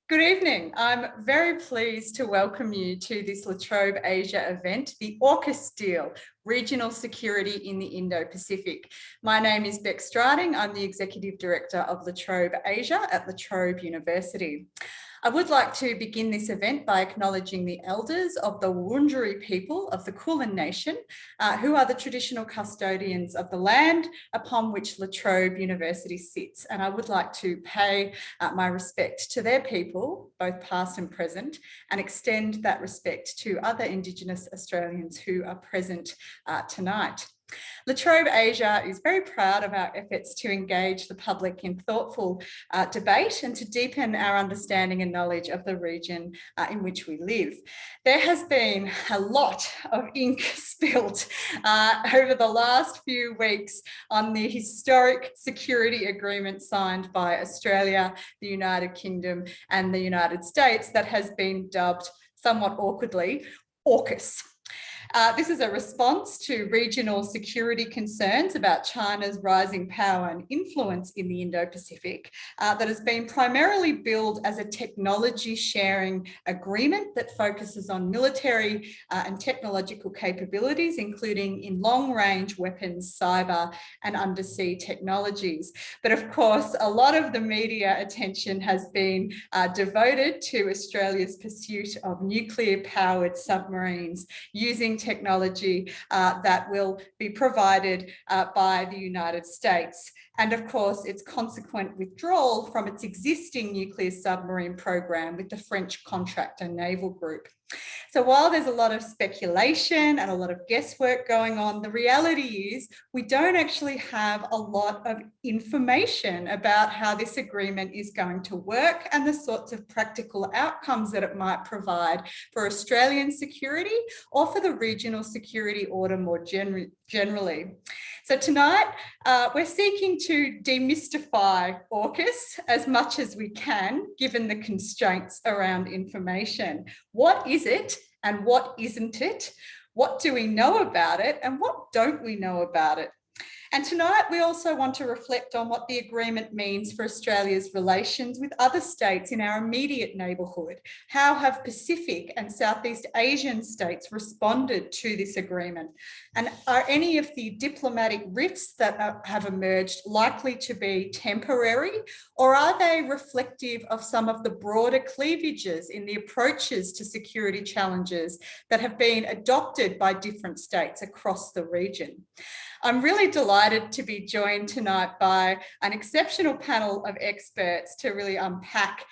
Good evening. I'm very pleased to welcome you to this La Trobe Asia event, the AUKUS deal, Regional Security in the Indo-Pacific. My name is Beck Strading. I'm the Executive Director of La Trobe Asia at La Trobe University. I would like to begin this event by acknowledging the elders of the Wurundjeri people of the Kulin Nation, who are the traditional custodians of the land upon which La Trobe University sits. And I would like to pay my respect to their people, both past and present, and extend that respect to other Indigenous Australians who are present tonight. La Trobe Asia is very proud of our efforts to engage the public in thoughtful debate and to deepen our understanding and knowledge of the region in which we live. There has been a lot of ink spilled over the last few weeks on the historic security agreement signed by Australia, the United Kingdom and the United States that has been dubbed somewhat awkwardly AUKUS. This is a response to regional security concerns about China's rising power and influence in the Indo-Pacific that has been primarily billed as a technology sharing agreement that focuses on military and technological capabilities, including in long-range weapons, cyber and undersea technologies. But of course, a lot of the media attention has been devoted to Australia's pursuit of nuclear-powered submarines using technology that will be provided by the United States. And of course, its consequent withdrawal from its existing nuclear submarine program with the French contractor naval group. So while there's a lot of speculation and a lot of guesswork going on, the reality is we don't actually have a lot of information about how this agreement is going to work and the sorts of practical outcomes that it might provide for Australian security or for the regional security order more generally. So tonight, we're seeking to demystify AUKUS as much as we can, given the constraints around information. What is it and what isn't it? What do we know about it and what don't we know about it? And tonight, we also want to reflect on what the agreement means for Australia's relations with other states in our immediate neighbourhood. How have Pacific and Southeast Asian states responded to this agreement? And are any of the diplomatic rifts that have emerged likely to be temporary, or are they reflective of some of the broader cleavages in the approaches to security challenges that have been adopted by different states across the region? I'm really delighted to be joined tonight by an exceptional panel of experts to really unpack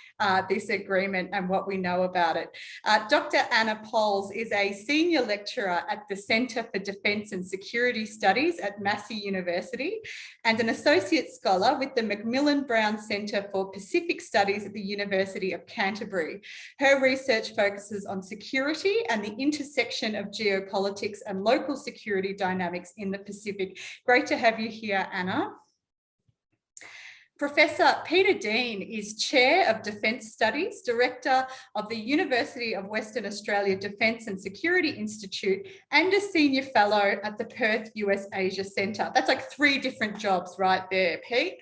this agreement and what we know about it. Dr. Powles is a senior lecturer at the Centre for Defence and Security Studies at Massey University and an associate scholar with the Macmillan Brown Centre for Pacific Studies at the University of Canterbury. Her research focuses on security and the intersection of geopolitics and local security dynamics in the Pacific. Great to have you here, Anna. Professor Peter Dean is Chair of Defence Studies, Director of the University of Western Australia Defence and Security Institute, and a Senior Fellow at the Perth US Asia Centre. That's like 3 different jobs right there, Pete.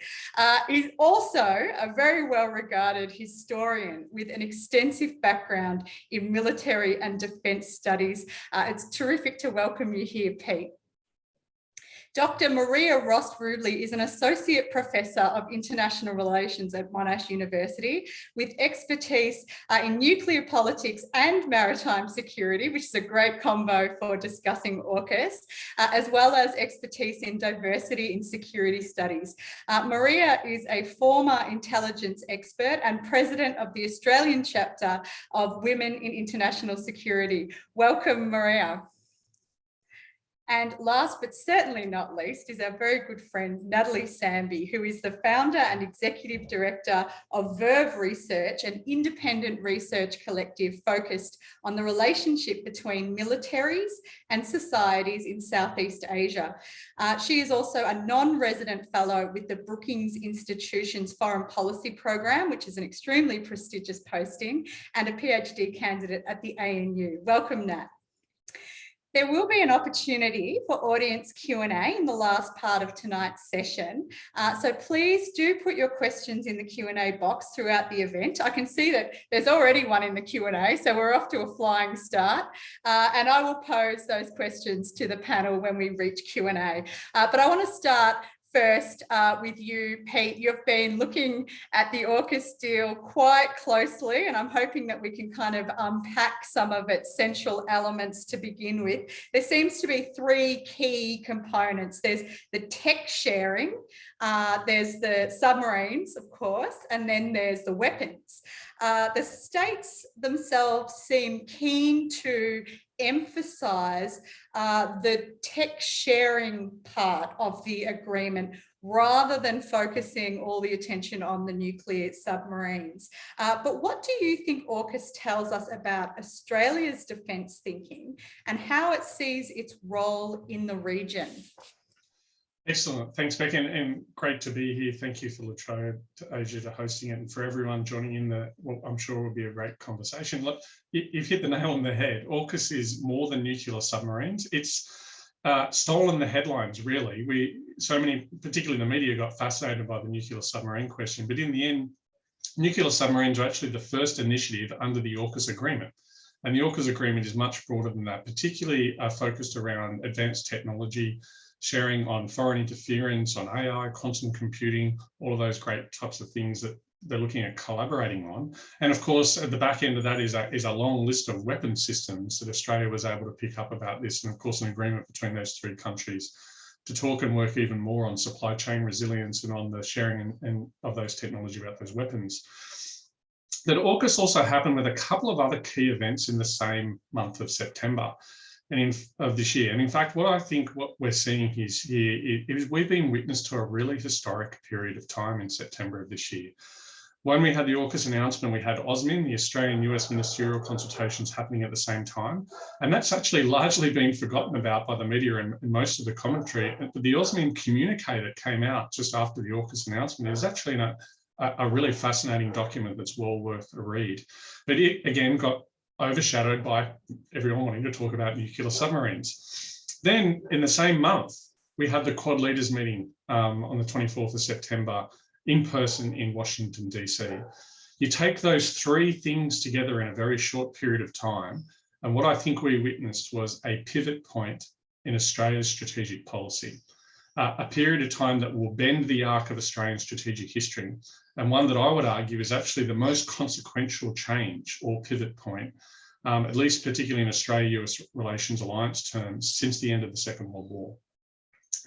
He's also a very well-regarded historian with an extensive background in military and defence studies. It's terrific to welcome you here, Pete. Dr. Maria Ross-Rubley is an Associate Professor of International Relations at Monash University with expertise in nuclear politics and maritime security, which is a great combo for discussing AUKUS, as well as expertise in diversity in security studies. Maria is a former intelligence expert and President of the Australian chapter of Women in International Security. Welcome, Maria. And last but certainly not least is our very good friend, Natalie Samby, who is the founder and executive director of Verve Research, an independent research collective focused on the relationship between militaries and societies in Southeast Asia. She is also a non-resident fellow with the Brookings Institution's Foreign Policy Program, which is an extremely prestigious posting, and a PhD candidate at the ANU. Welcome, Nat. There will be an opportunity for audience Q&A in the last part of tonight's session. So please do put your questions in the Q&A box throughout the event. I can see that there's already one in the Q&A, so we're off to a flying start. And I will pose those questions to the panel when we reach Q&A. But I want to start first with you, Pete. You've been looking at the AUKUS deal quite closely, and I'm hoping that we can kind of unpack some of its central elements to begin with. There seems to be three key components. There's the tech sharing, there's the submarines, of course, and then there's the weapons. The states themselves seem keen to emphasize the tech sharing part of the agreement rather than focusing all the attention on the nuclear submarines. But what do you think AUKUS tells us about Australia's defence thinking and how it sees its role in the region? Excellent. Thanks, Beck, and great to be here. Thank you for La Trobe Asia for hosting it, and for everyone joining in what I'm sure will be a great conversation. Look, you've hit the nail on the head. AUKUS is more than nuclear submarines. It's stolen the headlines, really. So many, particularly the media, got fascinated by the nuclear submarine question, but in the end, nuclear submarines are actually the first initiative under the AUKUS agreement. And the AUKUS agreement is much broader than that, particularly focused around advanced technology, sharing on foreign interference, on AI, quantum computing, all of those great types of things that they're looking at collaborating on. And of course, at the back end of that is a long list of weapon systems that Australia was able to pick up about this. And of course, an agreement between those three countries to talk and work even more on supply chain resilience and on the sharing of those technology about those weapons. That AUKUS also happened with a couple of other key events in the same month of September of this year. And in fact, what we're seeing is we've been witness to a really historic period of time in September of this year. When we had the AUKUS announcement, we had AUSMIN, the Australian-US ministerial consultations, happening at the same time. And that's actually largely been forgotten about by the media and most of the commentary. But the AUSMIN communique that came out just after the AUKUS announcement is actually a really fascinating document that's well worth a read. But it, again, got overshadowed by everyone wanting to talk about nuclear submarines. Then in the same month, we had the Quad Leaders meeting on the 24th of September in person in Washington, DC. You take those three things together in a very short period of time, and what I think we witnessed was a pivot point in Australia's strategic policy, a period of time that will bend the arc of Australian strategic history, and one that I would argue is actually the most consequential change or pivot point, at least particularly in Australia-US relations alliance terms, since the end of the Second World War.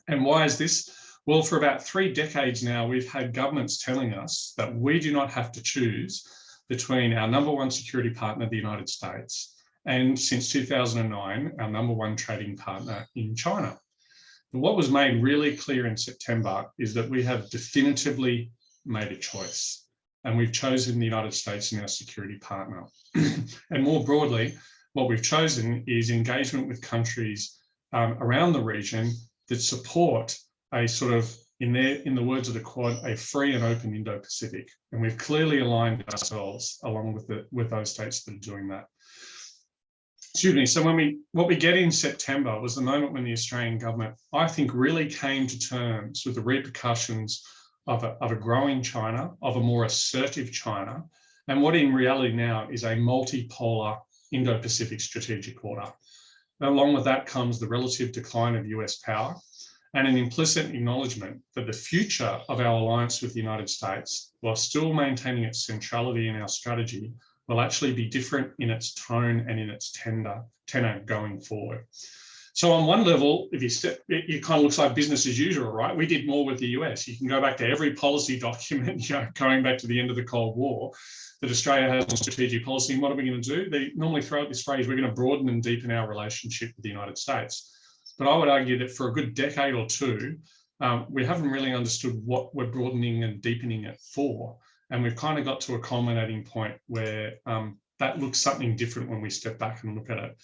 And why is this? Well, for about 3 decades now, we've had governments telling us that we do not have to choose between our number one security partner, the United States, and since 2009, our number one trading partner in China. But what was made really clear in September is that we have definitively made a choice, and we've chosen the United States and our security partner. And more broadly, what we've chosen is engagement with countries around the region that support a sort of, in the words of the Quad, a free and open Indo-Pacific. And we've clearly aligned ourselves along with those states that are doing that. Excuse me. So what we get in September was the moment when the Australian government, I think, really came to terms with the repercussions of a growing China, of a more assertive China, and what in reality now is a multipolar Indo-Pacific strategic order. Along with that comes the relative decline of US power and an implicit acknowledgement that the future of our alliance with the United States, while still maintaining its centrality in our strategy, will actually be different in its tone and in its tenor going forward. So on one level, if it kind of looks like business as usual, right? We did more with the US. You can go back to every policy document, going back to the end of the Cold War, that Australia has on strategic policy. And what are we going to do? They normally throw out this phrase, we're going to broaden and deepen our relationship with the United States. But I would argue that for a good decade or two, we haven't really understood what we're broadening and deepening it for. And we've kind of got to a culminating point where that looks something different when we step back and look at it.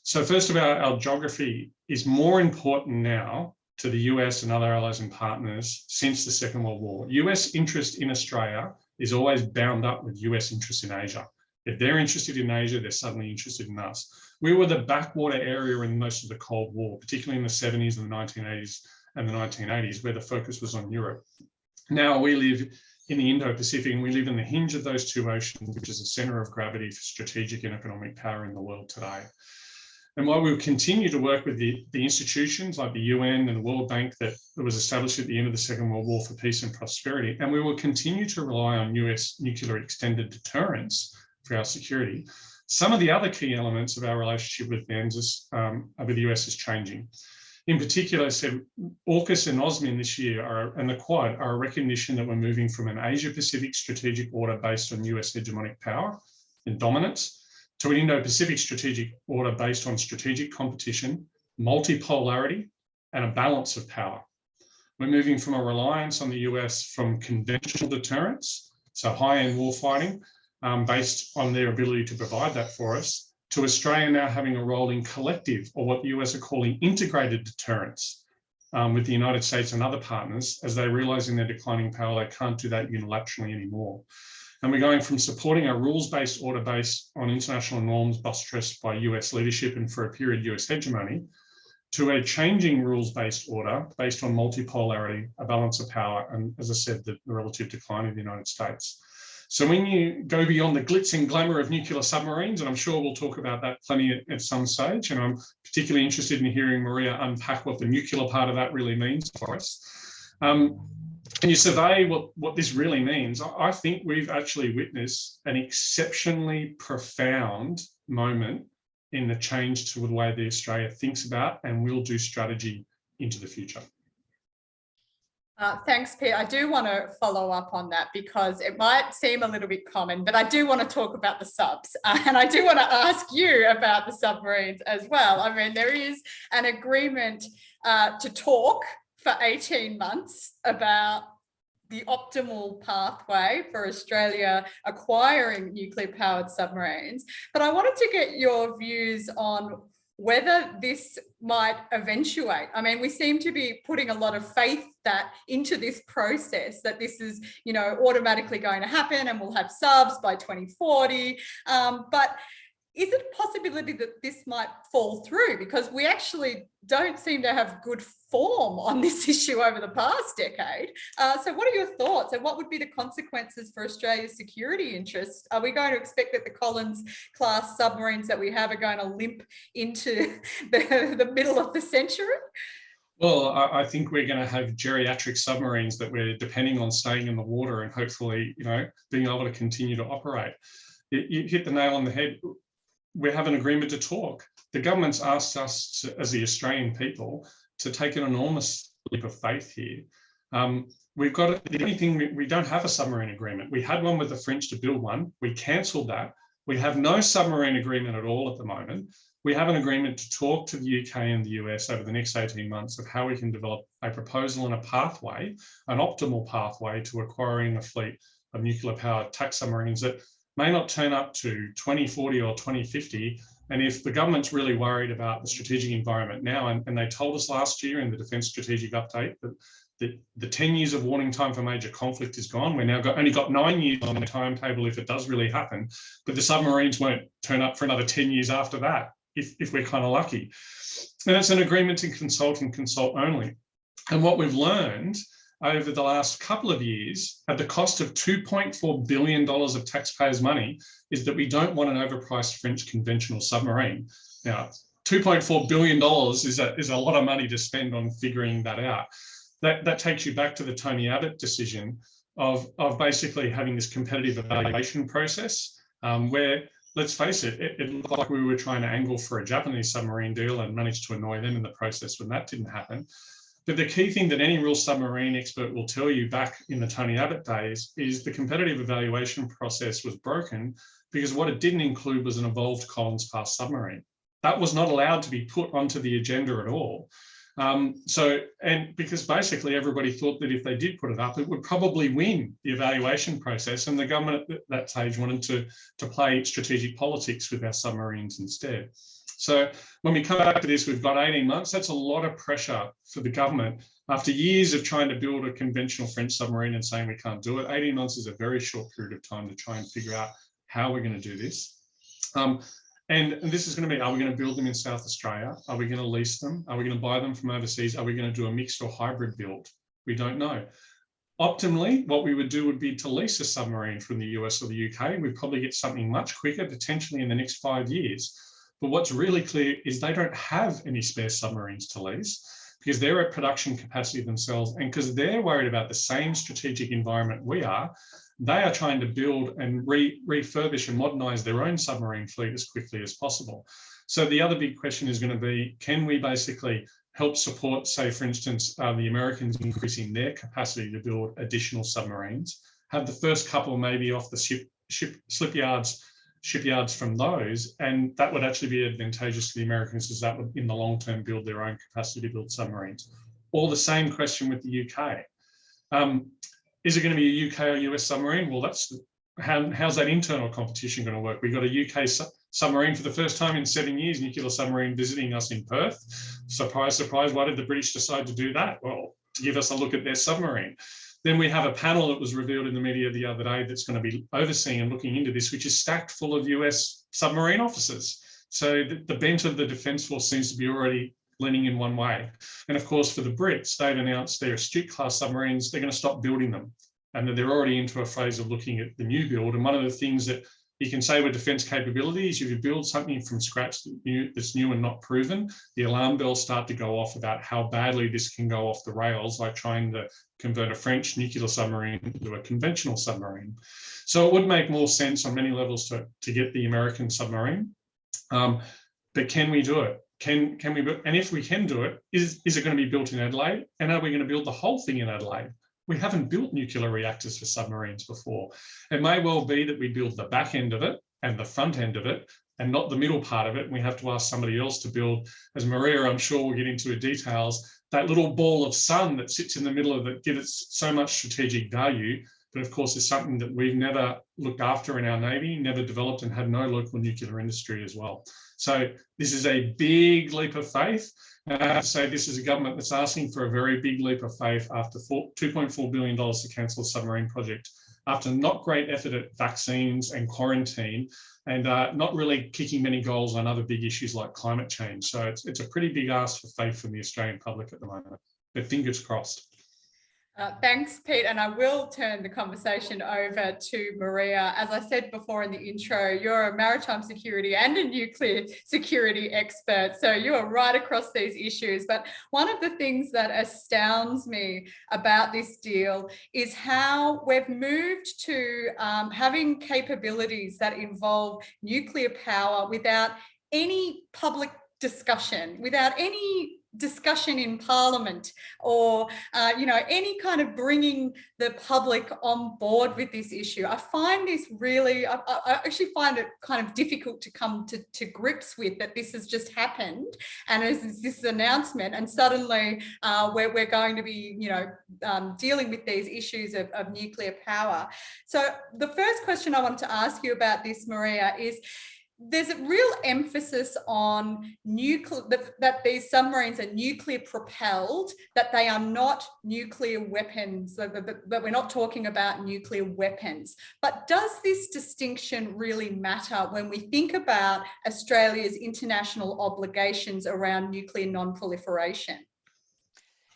So first of all, our geography is more important now to the US and other allies and partners since the Second World War. US interest in Australia is always bound up with US interest in Asia. If they're interested in Asia, they're suddenly interested in us. we were the backwater area in most of the Cold War, particularly in the 70s and the 1980s and the 1980s, where the focus was on Europe. Now we live in the Indo-Pacific, and we live in the hinge of those two oceans, which is a center of gravity for strategic and economic power in the world today. And while we will continue to work with the institutions like the UN and the World Bank that was established at the end of the Second World War for peace and prosperity, and we will continue to rely on US nuclear extended deterrence for our security, some of the other key elements of our relationship with the US is changing. In particular, I said AUKUS and OSMIN this year and the Quad are a recognition that we're moving from an Asia-Pacific strategic order based on US hegemonic power and dominance to an Indo-Pacific strategic order based on strategic competition, multipolarity, and a balance of power. We're moving from a reliance on the US from conventional deterrence, so high-end warfighting, based on their ability to provide that for us, to Australia now having a role in collective, or what the US are calling integrated deterrence, with the United States and other partners, as they realise in their declining power they can't do that unilaterally anymore. And we're going from supporting a rules-based order based on international norms buttressed by US leadership and for a period US hegemony, to a changing rules-based order based on multipolarity, a balance of power, and as I said, the relative decline of the United States. So when you go beyond the glitz and glamour of nuclear submarines, and I'm sure we'll talk about that plenty at some stage, and I'm particularly interested in hearing Maria unpack what the nuclear part of that really means for us. And you survey what this really means, I think we've actually witnessed an exceptionally profound moment in the change to the way that Australia thinks about and will do strategy into the future. Thanks, Pete. I do want to follow up on that because it might seem a little bit common, but I do want to talk about the subs and I do want to ask you about the submarines as well. I mean, there is an agreement to talk for 18 months about the optimal pathway for Australia acquiring nuclear-powered submarines. But I wanted to get your views on whether this might eventuate. I mean, we seem to be putting a lot of faith into this process, that this is, you know, automatically going to happen and we'll have subs by 2040. But is it a possibility that this might fall through? Because we actually don't seem to have good form on this issue over the past decade. So what are your thoughts, and what would be the consequences for Australia's security interests? Are we going to expect that the Collins class submarines that we have are going to limp into the middle of the century? Well, I think we're going to have geriatric submarines that we're depending on staying in the water and hopefully, you know, being able to continue to operate. You hit the nail on the head. We have an agreement to talk. The government's asked us to, as the Australian people, to take an enormous leap of faith here. We've got the only thing, we don't have a submarine agreement. We had one with the French to build one. We cancelled that. We have no submarine agreement at all at the moment. We have an agreement to talk to the UK and the US over the next 18 months of how we can develop a proposal and a pathway, an optimal pathway to acquiring a fleet of nuclear-powered attack submarines that may not turn up to 2040 or 2050. And if the government's really worried about the strategic environment now, and they told us last year in the Defence Strategic Update that the 10 years of warning time for major conflict is gone. We're now only got 9 years on the timetable if it does really happen, but the submarines won't turn up for another 10 years after that, if we're kind of lucky. And it's an agreement to consult and consult only. And what we've learned over the last couple of years, at the cost of $2.4 billion of taxpayers' money, is that we don't want an overpriced French conventional submarine. Now, $2.4 billion is a lot of money to spend on figuring that out. That takes you back to the Tony Abbott decision of basically having this competitive evaluation process where, let's face it, it looked like we were trying to angle for a Japanese submarine deal and managed to annoy them in the process when that didn't happen. But the key thing that any real submarine expert will tell you back in the Tony Abbott days is the competitive evaluation process was broken because what it didn't include was an evolved Collins-class submarine. That was not allowed to be put onto the agenda at all. And because basically everybody thought that if they did put it up, it would probably win the evaluation process, and the government at that stage wanted to play strategic politics with our submarines instead. So when we come back to this, we've got 18 months. That's a lot of pressure for the government. After years of trying to build a conventional French submarine and saying we can't do it, 18 months is a very short period of time to try and figure out how we're going to do this. And this is going to be, are we going to build them in South Australia? Are we going to lease them? Are we going to buy them from overseas? Are we going to do a mixed or hybrid build? We don't know. Optimally, what we would do would be to lease a submarine from the US or the UK. We'd probably get something much quicker, potentially in the next 5 years. But what's really clear is they don't have any spare submarines to lease because they're at production capacity themselves. And because they're worried about the same strategic environment we are, they are trying to build and refurbish and modernize their own submarine fleet as quickly as possible. So the other big question is going to be, can we basically help support, say, for instance, the Americans increasing their capacity to build additional submarines, have the first couple maybe off the shipyards from those, and that would actually be advantageous to the Americans as that would, in the long term, build their own capacity to build submarines. Or the same question with the UK. Is it going to be a UK or US submarine? Well, that's how's that internal competition going to work? We've got a UK submarine for the first time in 7 years, nuclear submarine visiting us in Perth. Surprise, surprise, why did the British decide to do that? Well, to give us a look at their submarine. Then we have a panel that was revealed in the media the other day that's going to be overseeing and looking into this, which is stacked full of US submarine officers. So the bent of the Defence Force seems to be already leaning in one way. And of course, for the Brits, they've announced their Astute class submarines, they're going to stop building them. And they're already into a phase of looking at the new build. And one of the things that you can say with defence capabilities, if you build something from scratch that's new and not proven, the alarm bells start to go off about how badly this can go off the rails, like trying to convert a French nuclear submarine into a conventional submarine. So it would make more sense on many levels to get the American submarine. But can we do it? Can we? And if we can do it, is it going to be built in Adelaide? And are we going to build the whole thing in Adelaide? We haven't built nuclear reactors for submarines before. It may well be that we build the back end of it and the front end of it and not the middle part of it. And we have to ask somebody else to build, as Maria, I'm sure we'll get into the details, that little ball of sun that sits in the middle of it, gives it so much strategic value. But of course, it's something that we've never looked after in our Navy, never developed, and had no local nuclear industry as well. So this is a big leap of faith. And I have to say, this is a government that's asking for a very big leap of faith after $2.4 billion to cancel a submarine project, after not great effort at vaccines and quarantine, and not really kicking many goals on other big issues like climate change. So it's a pretty big ask for faith from the Australian public at the moment, but fingers crossed. Thanks, Pete. And I will turn the conversation over to Maria. As I said before in the intro, you're a maritime security and a nuclear security expert. So you are right across these issues. But one of the things that astounds me about this deal is how we've moved to having capabilities that involve nuclear power without any public discussion, without any discussion in Parliament, or any kind of bringing the public on board with this issue. I find this really, I actually find it kind of difficult to come to grips with, that this has just happened and as this announcement, and suddenly we're going to be dealing with these issues of nuclear power. So the first question I wanted to ask you about this, Maria, is there's a real emphasis on that these submarines are nuclear propelled, that they are not nuclear weapons, that we're not talking about nuclear weapons. But does this distinction really matter when we think about Australia's international obligations around nuclear non-proliferation?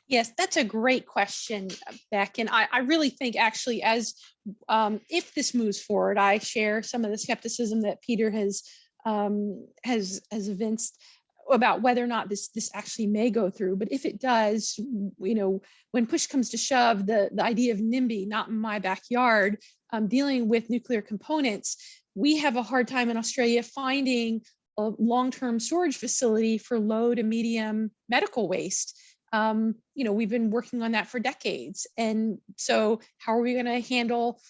Yes, that's a great question, Beck. And I really think actually, as if this moves forward, I share some of the skepticism that Peter has evinced about whether or not this actually may go through. But if it does, when push comes to shove, the idea of NIMBY, not in my backyard, dealing with nuclear components, we have a hard time in Australia finding a long-term storage facility for low to medium medical waste. We've been working on that for decades. And so how are we going to handle,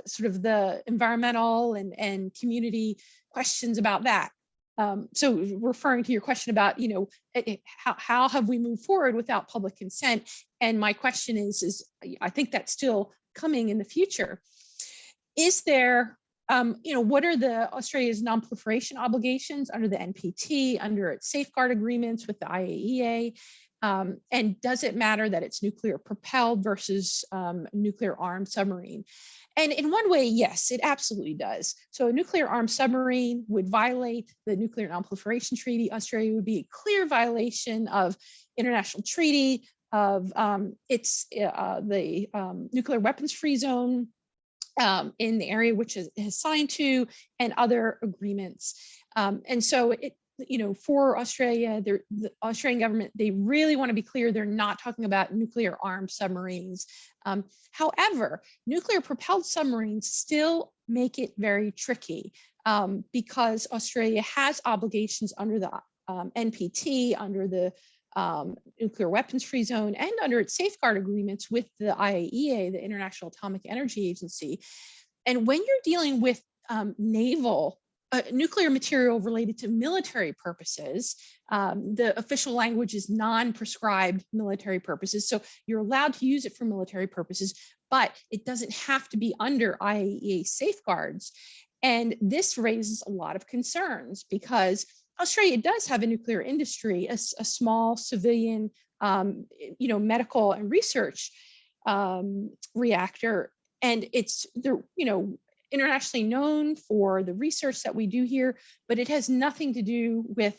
sort of the environmental and community questions about that? So referring to your question about, how have we moved forward without public consent? And my question is I think that's still coming in the future. Is there, what are the Australia's non-proliferation obligations under the NPT, under its safeguard agreements with the IAEA? And does it matter that it's nuclear propelled versus nuclear armed submarine? And in one way, yes, it absolutely does. So a nuclear armed submarine would violate the Nuclear Non-Proliferation Treaty. Australia would be a clear violation of international treaty, of the nuclear weapons free zone in the area which is signed to, and other agreements. And so for Australia, the Australian government, they really want to be clear they're not talking about nuclear armed submarines. However, nuclear propelled submarines still make it very tricky because Australia has obligations under the NPT, under the nuclear weapons free zone, and under its safeguard agreements with the IAEA, the International Atomic Energy Agency. And when you're dealing with naval nuclear material related to military purposes, the official language is non-prescribed military purposes. So you're allowed to use it for military purposes, but it doesn't have to be under IAEA safeguards. And this raises a lot of concerns because Australia does have a nuclear industry, a small civilian, medical and research reactor, and it's internationally known for the research that we do here, but it has nothing to do with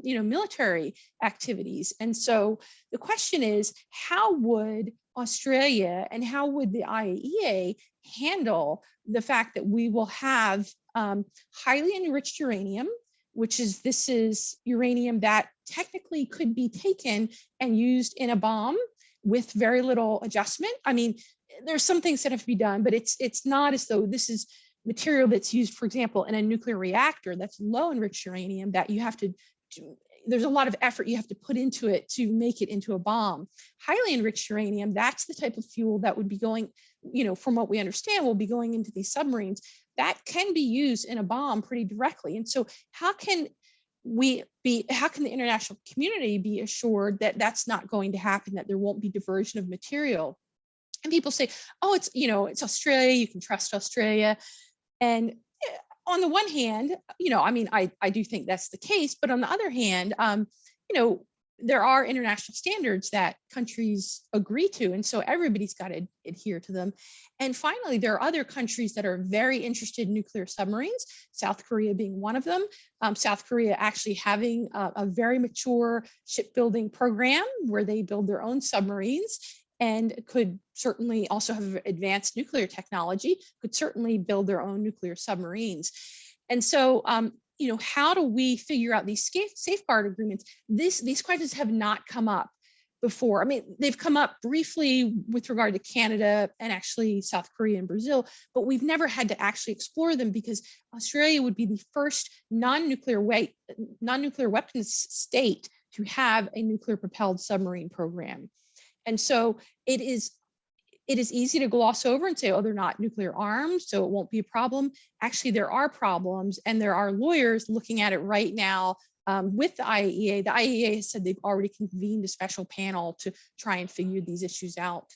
military activities. And so the question is, how would Australia and how would the IAEA handle the fact that we will have highly enriched uranium, this is uranium that technically could be taken and used in a bomb with very little adjustment. I mean, there's some things that have to be done, but it's not as though this is material that's used, for example, in a nuclear reactor that's low enriched uranium that you have to there's a lot of effort you have to put into it to make it into a bomb. Highly enriched uranium, that's the type of fuel that would be going, from what we understand, will be going into these submarines. That can be used in a bomb pretty directly. And so how can the international community be assured that that's not going to happen, that there won't be diversion of material? And people say, oh, it's Australia, you can trust Australia. And on the one hand, I do think that's the case, but on the other hand, there are international standards that countries agree to, and so everybody's got to adhere to them. And finally, there are other countries that are very interested in nuclear submarines, South Korea being one of them. South Korea actually having a very mature shipbuilding program where they build their own submarines, and could certainly also have advanced nuclear technology, could certainly build their own nuclear submarines. And so, how do we figure out these safeguard agreements? These questions have not come up before. I mean, they've come up briefly with regard to Canada and actually South Korea and Brazil, but we've never had to actually explore them because Australia would be the first non-nuclear weapons state to have a nuclear propelled submarine program. And so it is easy to gloss over and say, oh, they're not nuclear armed, so it won't be a problem. Actually, there are problems, and there are lawyers looking at it right now with the IAEA. The IAEA has said they've already convened a special panel to try and figure these issues out.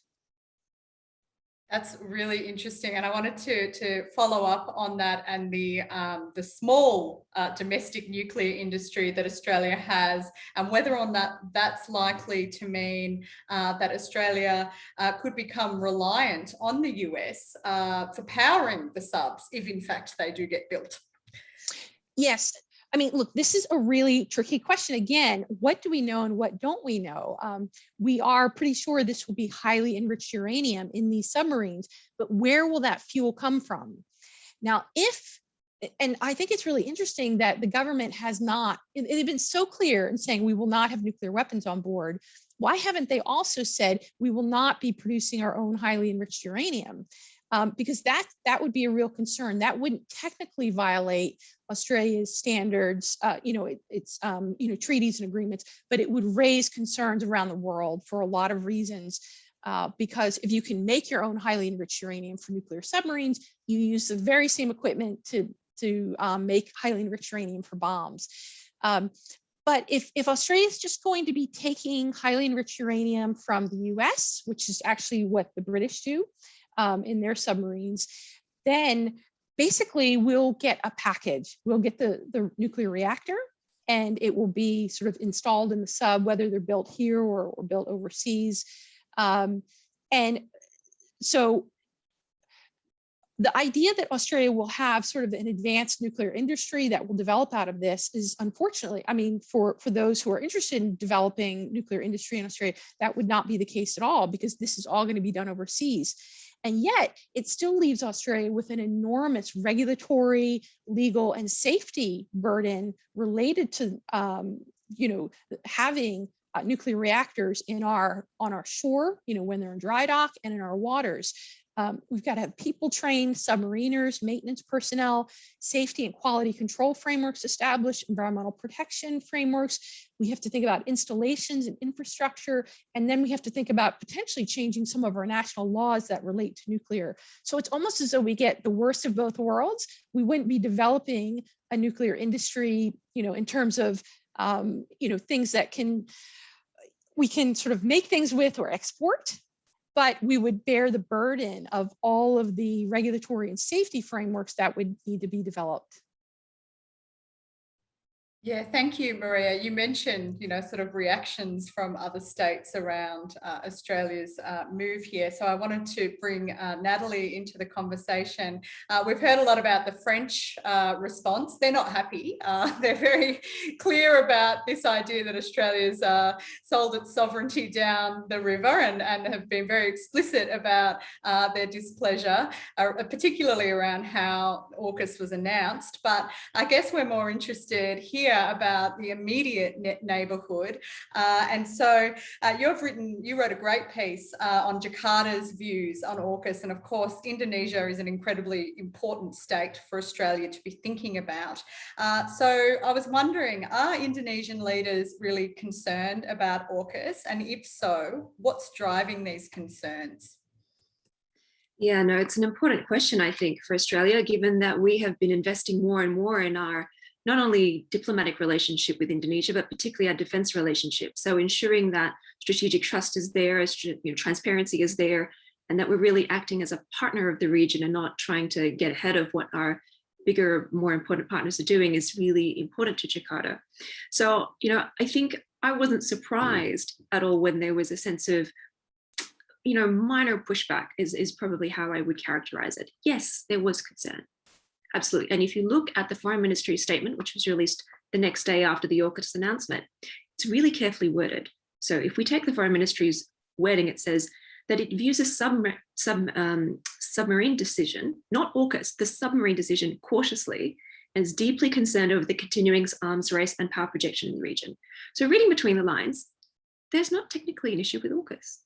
That's really interesting, and I wanted to follow up on that and the small domestic nuclear industry that Australia has, and whether or not that's likely to mean that Australia could become reliant on the US for powering the subs, if in fact they do get built. Yes. I mean, look, this is a really tricky question. Again, what do we know and what don't we know? We are pretty sure this will be highly enriched uranium in these submarines, but where will that fuel come from? Now, and I think it's really interesting that the government has not, they've been so clear in saying we will not have nuclear weapons on board. Why haven't they also said we will not be producing our own highly enriched uranium? Because that would be a real concern. That wouldn't technically violate Australia's standards, its treaties and agreements, but it would raise concerns around the world for a lot of reasons. Because if you can make your own highly enriched uranium for nuclear submarines, you use the very same equipment to make highly enriched uranium for bombs. But if Australia is just going to be taking highly enriched uranium from the US, which is actually what the British do, in their submarines, then basically we'll get a package. We'll get the nuclear reactor, and it will be sort of installed in the sub, whether they're built here or built overseas. And so the idea that Australia will have sort of an advanced nuclear industry that will develop out of this is, unfortunately, I mean, for those who are interested in developing nuclear industry in Australia, that would not be the case at all, because this is all going to be done overseas. And yet it still leaves Australia with an enormous regulatory, legal, and safety burden related to, having nuclear reactors on our shore, when they're in dry dock, and in our waters. We've got to have people trained, submariners, maintenance personnel, safety and quality control frameworks established, environmental protection frameworks. We have to think about installations and infrastructure, and then we have to think about potentially changing some of our national laws that relate to nuclear. So it's almost as though we get the worst of both worlds. We wouldn't be developing a nuclear industry, in terms of, things that we can sort of make things with or export, but we would bear the burden of all of the regulatory and safety frameworks that would need to be developed. Yeah, thank you, Maria. You mentioned, sort of reactions from other states around Australia's move here. So I wanted to bring Natalie into the conversation. We've heard a lot about the French response. They're not happy. They're very clear about this idea that Australia's sold its sovereignty down the river, and have been very explicit about their displeasure, particularly around how AUKUS was announced. But I guess we're more interested here about the immediate neighbourhood, and so you wrote a great piece on Jakarta's views on AUKUS, and of course Indonesia is an incredibly important state for Australia to be thinking about. So I was wondering, are Indonesian leaders really concerned about AUKUS, and if so, what's driving these concerns? Yeah, no, it's an important question, I think, for Australia, given that we have been investing more and more in our not only diplomatic relationship with Indonesia, but particularly our defense relationship. So ensuring that strategic trust is there, transparency is there, and that we're really acting as a partner of the region and not trying to get ahead of what our bigger, more important partners are doing is really important to Jakarta. So, I think I wasn't surprised at all when there was a sense of, minor pushback is probably how I would characterize it. Yes, there was concern. Absolutely. And if you look at the Foreign Ministry statement, which was released the next day after the AUKUS announcement, it's really carefully worded. So if we take the Foreign Ministry's wording, it says that it views a submarine decision, not AUKUS, the submarine decision cautiously, and is deeply concerned over the continuing arms race and power projection in the region. So reading between the lines, there's not technically an issue with AUKUS.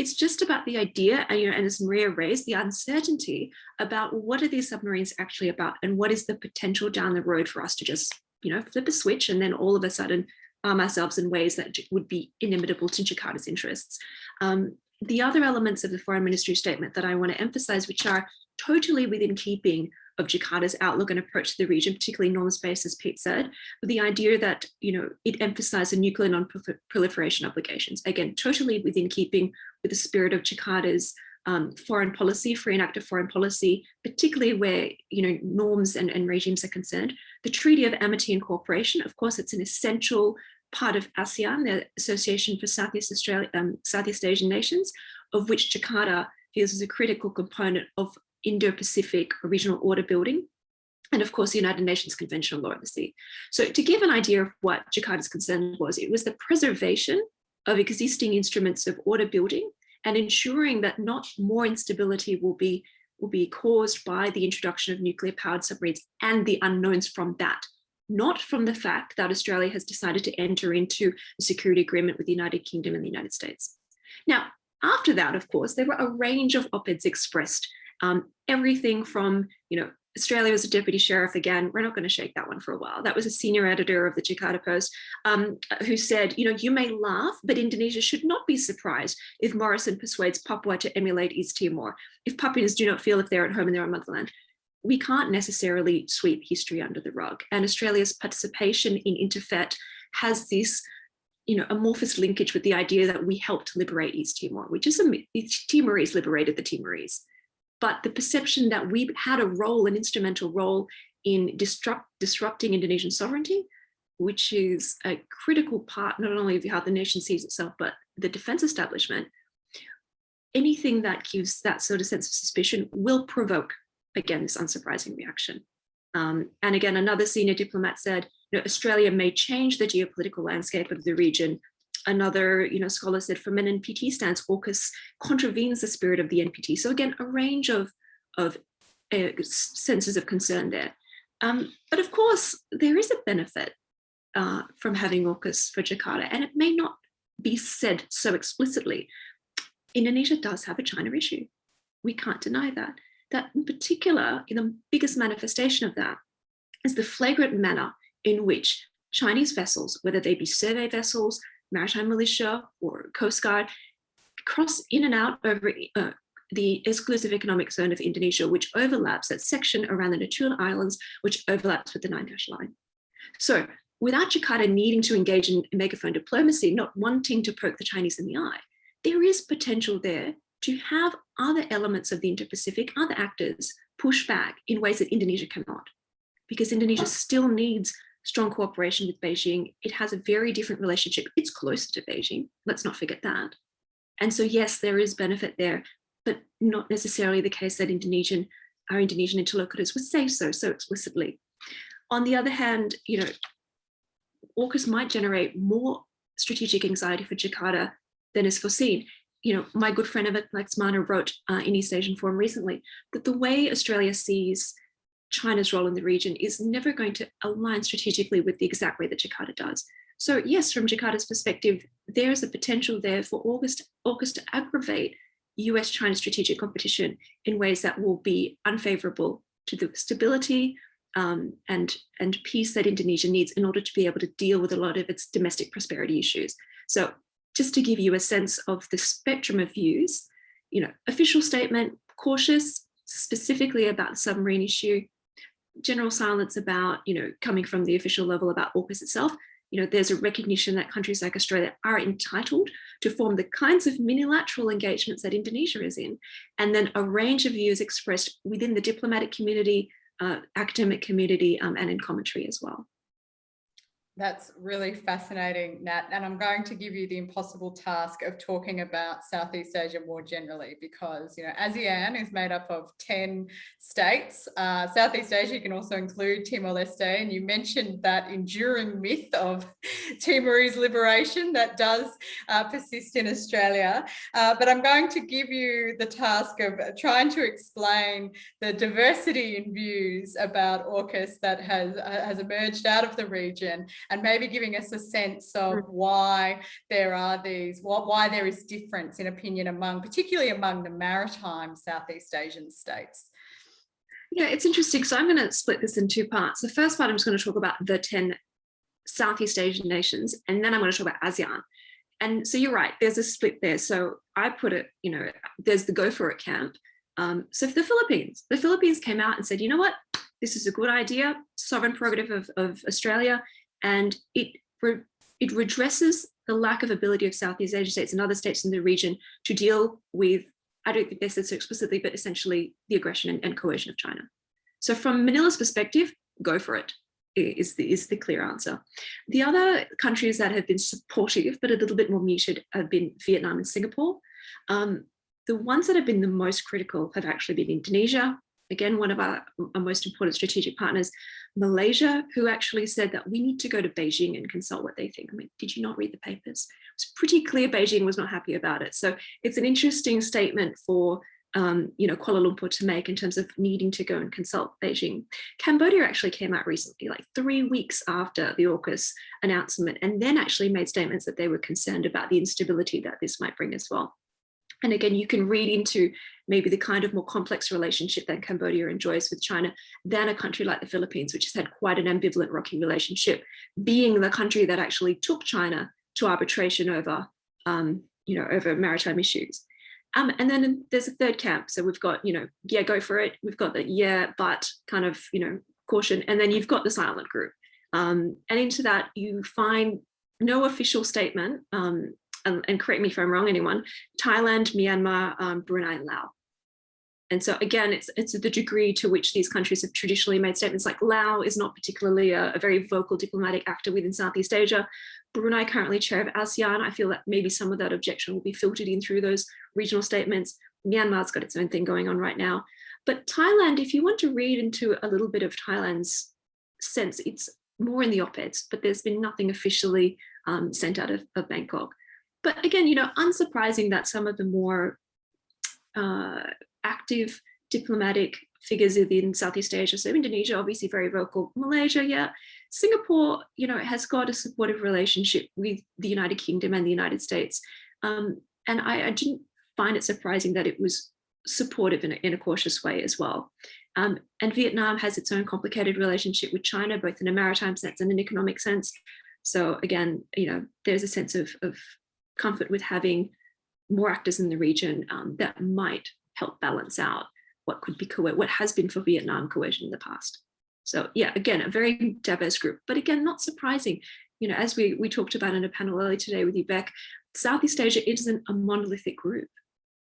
It's just about the idea, and as Maria raised, the uncertainty about what are these submarines actually about, and what is the potential down the road for us to just, flip a switch and then all of a sudden arm ourselves in ways that would be inimitable to Jakarta's interests. The other elements of the Foreign Ministry statement that I want to emphasize, which are totally within keeping of Jakarta's outlook and approach to the region, particularly norms-based, as Pete said, with the idea that, it emphasized the nuclear non-proliferation obligations. Again, totally within keeping with the spirit of Jakarta's foreign policy, free and active foreign policy, particularly where, norms and regimes are concerned. The Treaty of Amity and Cooperation, of course, it's an essential part of ASEAN, the Association for Southeast Asian Nations, of which Jakarta feels is a critical component of Indo-Pacific regional order building, and of course the United Nations Convention on Law of the Sea. So to give an idea of what Jakarta's concern was, it was the preservation of existing instruments of order building and ensuring that not more instability will be caused by the introduction of nuclear powered submarines and the unknowns from that, not from the fact that Australia has decided to enter into a security agreement with the United Kingdom and the United States. Now, after that, of course, there were a range of op-eds expressed. Everything from, Australia as a deputy sheriff, again, we're not going to shake that one for a while. That was a senior editor of the Jakarta Post who said, you may laugh, but Indonesia should not be surprised if Morrison persuades Papua to emulate East Timor, if Papuans do not feel if they're at home in their own motherland. We can't necessarily sweep history under the rug. And Australia's participation in Interfet has this amorphous linkage with the idea that we helped liberate East Timor, which is Timorese liberated the Timorese. But the perception that we had a role, an instrumental role in disrupting Indonesian sovereignty, which is a critical part, not only of how the nation sees itself, but the defense establishment, anything that gives that sort of sense of suspicion will provoke, again, this unsurprising reaction. And again, another senior diplomat said, Australia may change the geopolitical landscape of the region. Another scholar said, from an NPT stance, AUKUS contravenes the spirit of the NPT. So again, a range of senses of concern there. But of course, there is a benefit from having AUKUS for Jakarta, and it may not be said so explicitly. Indonesia does have a China issue. We can't deny that. That in particular, the biggest manifestation of that is the flagrant manner in which Chinese vessels, whether they be survey vessels, maritime militia, or Coast Guard, cross in and out over the exclusive economic zone of Indonesia, which overlaps that section around the Natuna Islands, which overlaps with the Nine Dash Line. So without Jakarta needing to engage in megaphone diplomacy, not wanting to poke the Chinese in the eye, there is potential there to have other elements of the Indo-Pacific, other actors, push back in ways that Indonesia cannot. Because Indonesia still needs strong cooperation with Beijing. It has a very different relationship. It's closer to Beijing, let's not forget that. And so yes, there is benefit there, but not necessarily the case that our Indonesian interlocutors would say so explicitly. On the other hand, AUKUS might generate more strategic anxiety for Jakarta than is foreseen. My good friend Emmett Laxmana wrote in East Asian Forum recently that the way Australia sees China's role in the region is never going to align strategically with the exact way that Jakarta does. So yes, from Jakarta's perspective, there is a potential there for AUKUS to aggravate US-China strategic competition in ways that will be unfavorable to the stability and peace that Indonesia needs in order to be able to deal with a lot of its domestic prosperity issues. So just to give you a sense of the spectrum of views, official statement, cautious, specifically about the submarine issue, general silence about, coming from the official level about AUKUS itself. There's a recognition that countries like Australia are entitled to form the kinds of unilateral engagements that Indonesia is in, and then a range of views expressed within the diplomatic community, academic community, and in commentary as well. That's really fascinating, Nat. And I'm going to give you the impossible task of talking about Southeast Asia more generally, because, ASEAN is made up of 10 states. Southeast Asia, you can also include Timor-Leste. And you mentioned that enduring myth of Timorese liberation that does persist in Australia. But I'm going to give you the task of trying to explain the diversity in views about AUKUS that has emerged out of the region, and maybe giving us a sense of why there is difference in opinion particularly among the maritime Southeast Asian states. Yeah, it's interesting. So I'm going to split this in two parts. The first part, I'm just going to talk about the 10 Southeast Asian nations, and then I'm going to talk about ASEAN. And so you're right, there's a split there. So I put it, there's the go for it camp. So for the Philippines came out and said, you know what, this is a good idea, sovereign prerogative of Australia. And it redresses the lack of ability of Southeast Asian states and other states in the region to deal with, I don't think they said so explicitly, but essentially the aggression and coercion of China. So from Manila's perspective, go for it, is the clear answer. The other countries that have been supportive, but a little bit more muted, have been Vietnam and Singapore. The ones that have been the most critical have actually been Indonesia, again, one of our most important strategic partners, Malaysia, who actually said that we need to go to Beijing and consult what they think. I mean, did you not read the papers? It's pretty clear Beijing was not happy about it. So it's an interesting statement for Kuala Lumpur to make in terms of needing to go and consult Beijing. Cambodia actually came out recently, like 3 weeks after the AUKUS announcement, and then actually made statements that they were concerned about the instability that this might bring as well. And again, you can read into maybe the kind of more complex relationship that Cambodia enjoys with China than a country like the Philippines, which has had quite an ambivalent, rocky relationship, being the country that actually took China to arbitration over, over maritime issues. And then there's a third camp. So we've got, yeah, go for it. We've got the yeah, but kind of, caution. And then you've got the silent group. And into that, you find no official statement. And correct me if I'm wrong, anyone, Thailand, Myanmar, Brunei, and Laos. And so again, it's the degree to which these countries have traditionally made statements. Like Laos is not particularly a very vocal diplomatic actor within Southeast Asia. Brunei, currently chair of ASEAN, I feel that maybe some of that objection will be filtered in through those regional statements. Myanmar's got its own thing going on right now. But Thailand, if you want to read into a little bit of Thailand's sense, it's more in the op-eds, but there's been nothing officially sent out of Bangkok. But again, unsurprising that some of the more active diplomatic figures within Southeast Asia, so Indonesia, obviously very vocal, Malaysia, yeah. Singapore, has got a supportive relationship with the United Kingdom and the United States. And I didn't find it surprising that it was supportive in a cautious way as well. And Vietnam has its own complicated relationship with China, both in a maritime sense and an economic sense. So again, there's a sense of comfort with having more actors in the region that might help balance out what could be what has been for Vietnam coercion in the past. So yeah, again, a very diverse group, but again, not surprising. As we talked about in a panel earlier today with you, Beck, Southeast Asia isn't a monolithic group.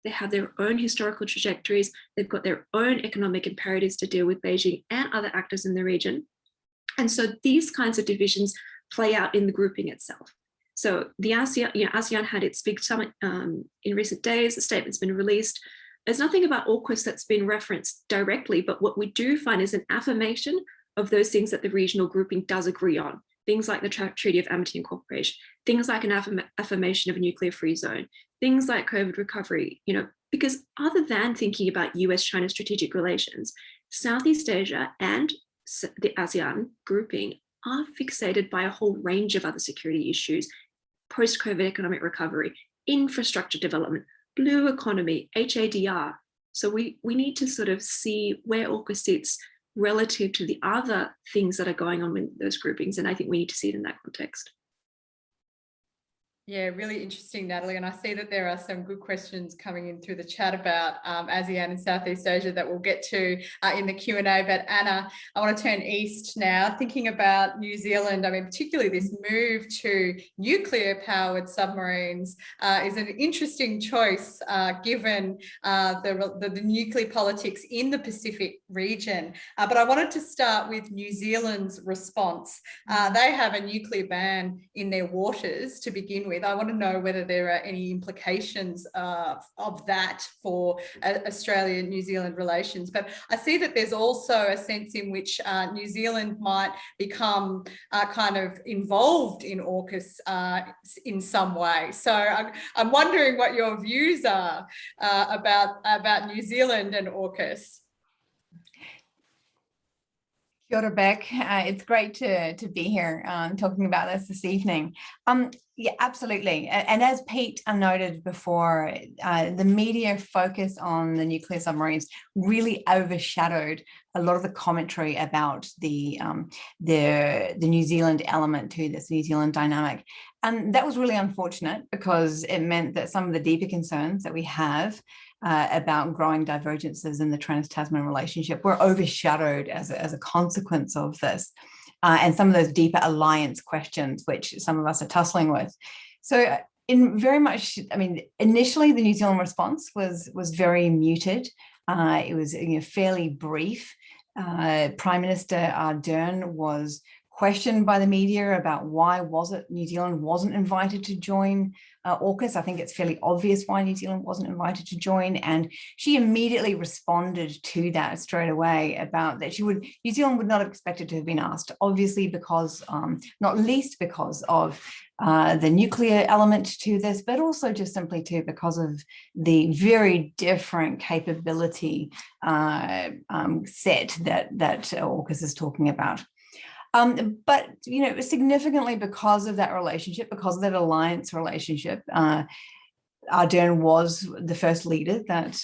They have their own historical trajectories. They've got their own economic imperatives to deal with Beijing and other actors in the region. And so these kinds of divisions play out in the grouping itself. So the ASEAN had its big summit in recent days. The statement's been released. There's nothing about AUKUS that's been referenced directly, but what we do find is an affirmation of those things that the regional grouping does agree on. Things like the Treaty of Amity and Cooperation, things like an affirmation of a nuclear-free zone, things like COVID recovery, because other than thinking about US-China strategic relations, Southeast Asia and the ASEAN grouping are fixated by a whole range of other security issues, post-COVID economic recovery, infrastructure development, blue economy, HADR. So we need to sort of see where AUKUS sits relative to the other things that are going on with those groupings. And I think we need to see it in that context. Yeah, really interesting, Natalie. And I see that there are some good questions coming in through the chat about ASEAN and Southeast Asia that we'll get to in the Q&A. But Anna, I want to turn east now, thinking about New Zealand. I mean, particularly this move to nuclear-powered submarines is an interesting choice given the nuclear politics in the Pacific region. But I wanted to start with New Zealand's response. They have a nuclear ban in their waters to begin with. I want to know whether there are any implications of that for Australia and New Zealand relations. But I see that there's also a sense in which New Zealand might become kind of involved in AUKUS in some way. So I'm wondering what your views are about New Zealand and AUKUS. Kia ora, Beck. It's great to be here talking about this evening. Yeah, absolutely. And as Pete noted before, the media focus on the nuclear submarines really overshadowed a lot of the commentary about the New Zealand element to this, New Zealand dynamic. And that was really unfortunate because it meant that some of the deeper concerns that we have about growing divergences in the trans-Tasman relationship were overshadowed as a consequence of this. And some of those deeper alliance questions, which some of us are tussling with. So initially the New Zealand response was very muted. It was fairly brief. Prime Minister Ardern was questioned by the media about why was it New Zealand wasn't invited to join AUKUS. I think it's fairly obvious why New Zealand wasn't invited to join, and she immediately responded to that straight away about that New Zealand would not have expected to have been asked, obviously because, not least because of the nuclear element to this, but also just simply too because of the very different capability set that AUKUS is talking about. But, significantly because of that relationship, because of that alliance relationship, Ardern was the first leader that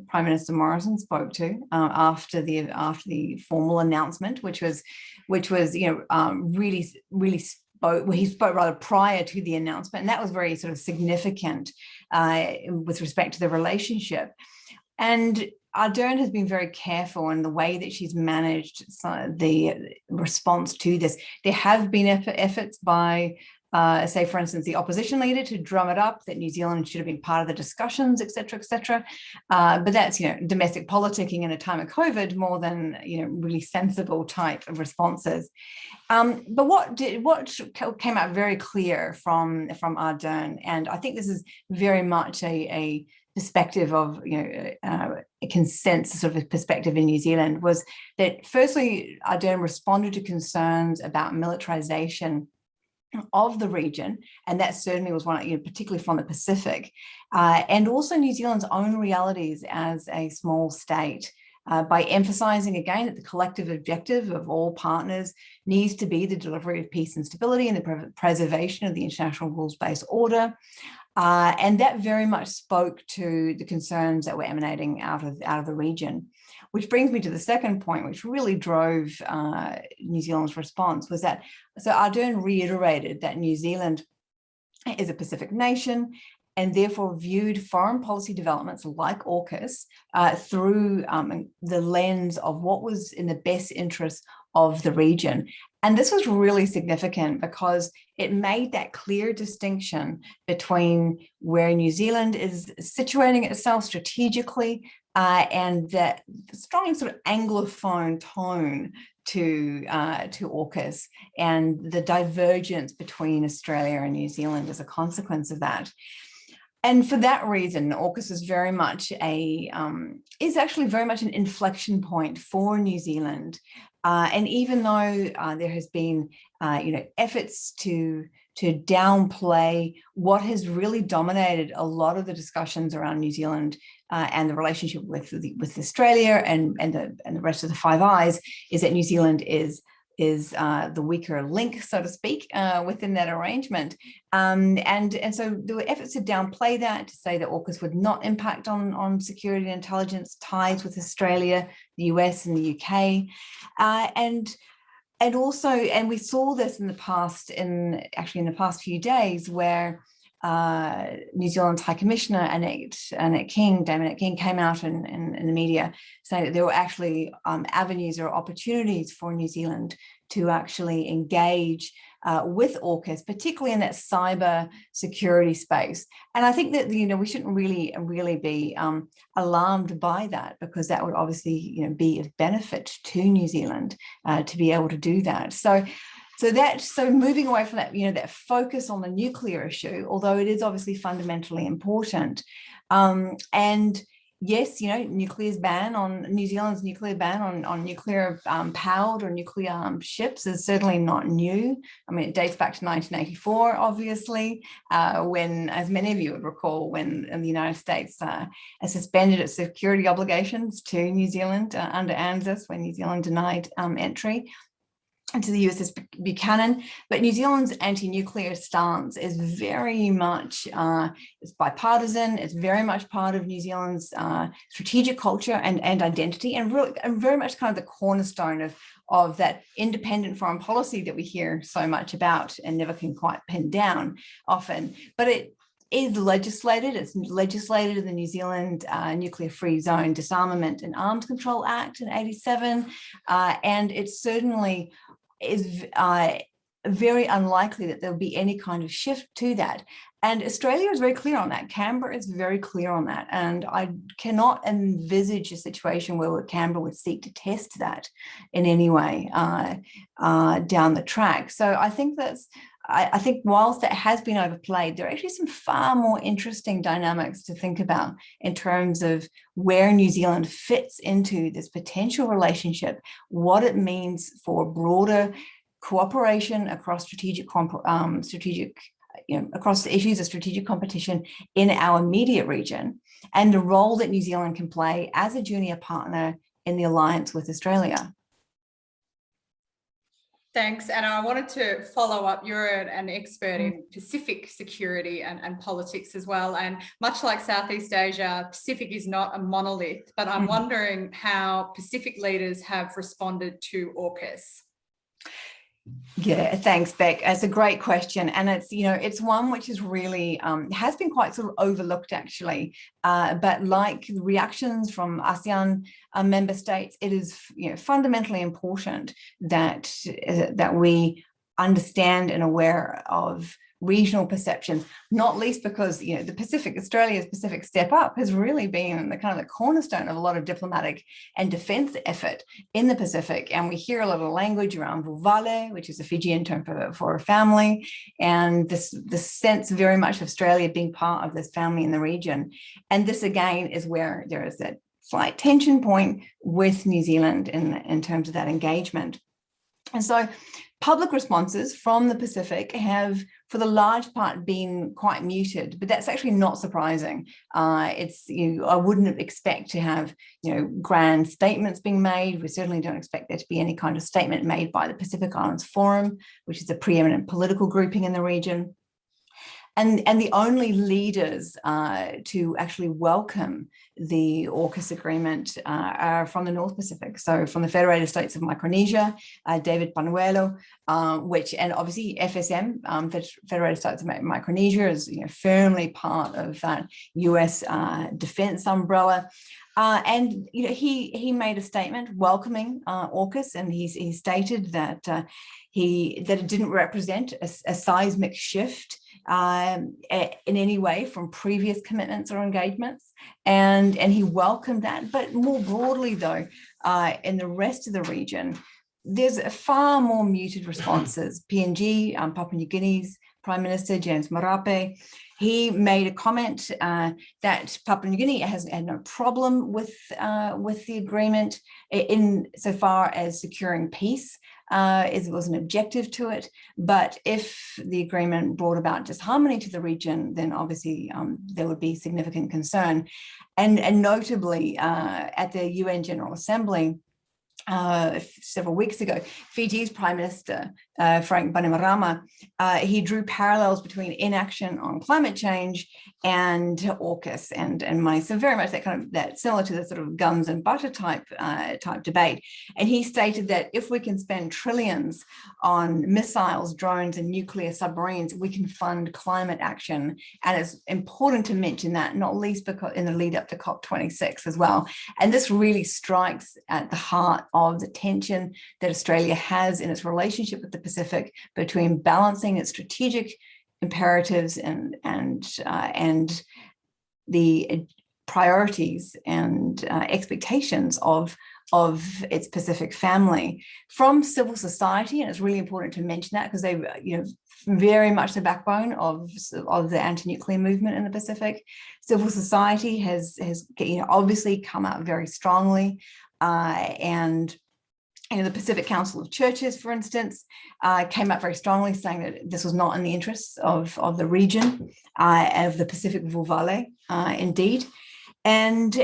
Prime Minister Morrison spoke to after the formal announcement, which was really spoke. Well, he spoke rather prior to the announcement, and that was very sort of significant with respect to the relationship. And Ardern has been very careful in the way that she's managed the response to this. There have been efforts by say, for instance, the opposition leader to drum it up that New Zealand should have been part of the discussions, et cetera, et cetera. But that's, domestic politicking in a time of COVID more than, really sensible type of responses. But what came out very clear from Ardern, and I think this is very much a perspective of, a consensus sort of perspective in New Zealand, was that firstly, Ardern responded to concerns about militarization of the region, and that certainly was one, particularly from the Pacific, and also New Zealand's own realities as a small state, by emphasizing again that the collective objective of all partners needs to be the delivery of peace and stability and the preservation of the international rules-based order. And that very much spoke to the concerns that were emanating out of the region. Which brings me to the second point, which really drove New Zealand's response, was that, so Ardern reiterated that New Zealand is a Pacific nation and therefore viewed foreign policy developments like AUKUS through the lens of what was in the best interest of the region. And this was really significant because it made that clear distinction between where New Zealand is situating itself strategically and that strong sort of Anglophone tone to AUKUS and the divergence between Australia and New Zealand as a consequence of that. And for that reason, AUKUS is very much is actually very much an inflection point for New Zealand. And even though there has been, efforts to downplay what has really dominated a lot of the discussions around New Zealand and the relationship with Australia and the rest of the Five Eyes, is that New Zealand is the weaker link, so to speak, within that arrangement. And so there were efforts to downplay that, to say that AUKUS would not impact on security and intelligence ties with Australia, the US and the UK. And also, and we saw this in the past, in the past few days, where New Zealand's High Commissioner Annette King came out in the media saying that there were actually avenues or opportunities for New Zealand to actually engage with AUKUS, particularly in that cyber security space. And I think that we shouldn't really be alarmed by that, because that would obviously be of benefit to New Zealand to be able to do that. So moving away from that, that focus on the nuclear issue, although it is obviously fundamentally important. And yes, nuclear's ban on New Zealand's nuclear ban on nuclear powered or nuclear ships is certainly not new. I mean, it dates back to 1984, obviously, when, as many of you would recall, when the United States suspended its security obligations to New Zealand under ANZUS, when New Zealand denied entry into the USS Buchanan. But New Zealand's anti-nuclear stance is very much, it's bipartisan, it's very much part of New Zealand's strategic culture and identity, and very much kind of the cornerstone of that independent foreign policy that we hear so much about and never can quite pin down often. But it is legislated. It's legislated in the New Zealand Nuclear Free Zone Disarmament and Arms Control Act in '87, and it certainly is very unlikely that there'll be any kind of shift to that. And Australia is very clear on that. Canberra is very clear on that. And I cannot envisage a situation where Canberra would seek to test that in any way down the track. So I think I think whilst that has been overplayed, there are actually some far more interesting dynamics to think about in terms of where New Zealand fits into this potential relationship, what it means for broader cooperation across across the issues of strategic competition in our immediate region, and the role that New Zealand can play as a junior partner in the alliance with Australia. Thanks. And I wanted to follow up. You're an expert in Pacific security and politics as well. And much like Southeast Asia, Pacific is not a monolith, but I'm wondering how Pacific leaders have responded to AUKUS. Yeah, thanks, Beck. It's a great question, and it's one which is really has been quite sort of overlooked, actually. But like reactions from ASEAN member states, it is fundamentally important that we understand and aware of regional perceptions, not least because, you know, the Pacific, Australia's Pacific Step Up has really been the kind of the cornerstone of a lot of diplomatic and defense effort in the Pacific. And we hear a lot of language around vulvale, which is a Fijian term for a family, and this sense very much of Australia being part of this family in the region. And this again is where there is that slight tension point with New Zealand in terms of that engagement. And so public responses from the Pacific have, for the large part, been quite muted, but that's actually not surprising. I wouldn't expect to have, you know, grand statements being made. We certainly don't expect there to be any kind of statement made by the Pacific Islands Forum, which is a preeminent political grouping in the region. And the only leaders to actually welcome the AUKUS agreement are from the North Pacific. So from the Federated States of Micronesia, David Panuelo, and obviously FSM, Federated States of Micronesia, is, you know, firmly part of that US defense umbrella. And, you know, he made a statement welcoming AUKUS, and he stated that that it didn't represent a seismic shift in any way from previous commitments or engagements, and he welcomed that. But more broadly, though, in the rest of the region, there's a far more muted responses. PNG, Papua New Guinea's Prime Minister James Marape, he made a comment that Papua New Guinea has had no problem with the agreement in so far as securing peace. It was an objective to it, but if the agreement brought about disharmony to the region, then obviously there would be significant concern. And notably, at the UN General Assembly several weeks ago, Fiji's Prime Minister, Frank Bainimarama, he drew parallels between inaction on climate change and AUKUS and money. So very much that similar to the sort of guns and butter type debate. And he stated that if we can spend trillions on missiles, drones, and nuclear submarines, we can fund climate action. And it's important to mention that, not least because in the lead up to COP26 as well. And this really strikes at the heart of the tension that Australia has in its relationship with the Pacific, between balancing its strategic imperatives and the priorities and expectations of its Pacific family from civil society. And it's really important to mention that because they, you know, very much the backbone of the anti-nuclear movement in the Pacific. Civil society has you know, obviously come out very strongly, and you know, the Pacific Council of Churches, for instance, came up very strongly saying that this was not in the interests of the region, of the Pacific Vulvale, indeed. And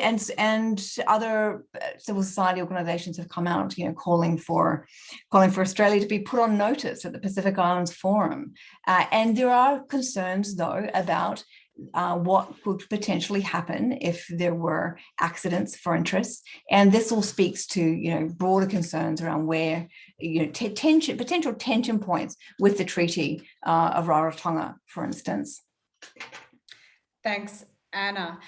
other civil society organizations have come out, you know, calling for Australia to be put on notice at the Pacific Islands Forum. And there are concerns, though, about what could potentially happen if there were accidents for interest. And this all speaks to, you know, broader concerns around where, you know, potential tension points with the Treaty of Rarotonga, for instance. Thanks, Anna.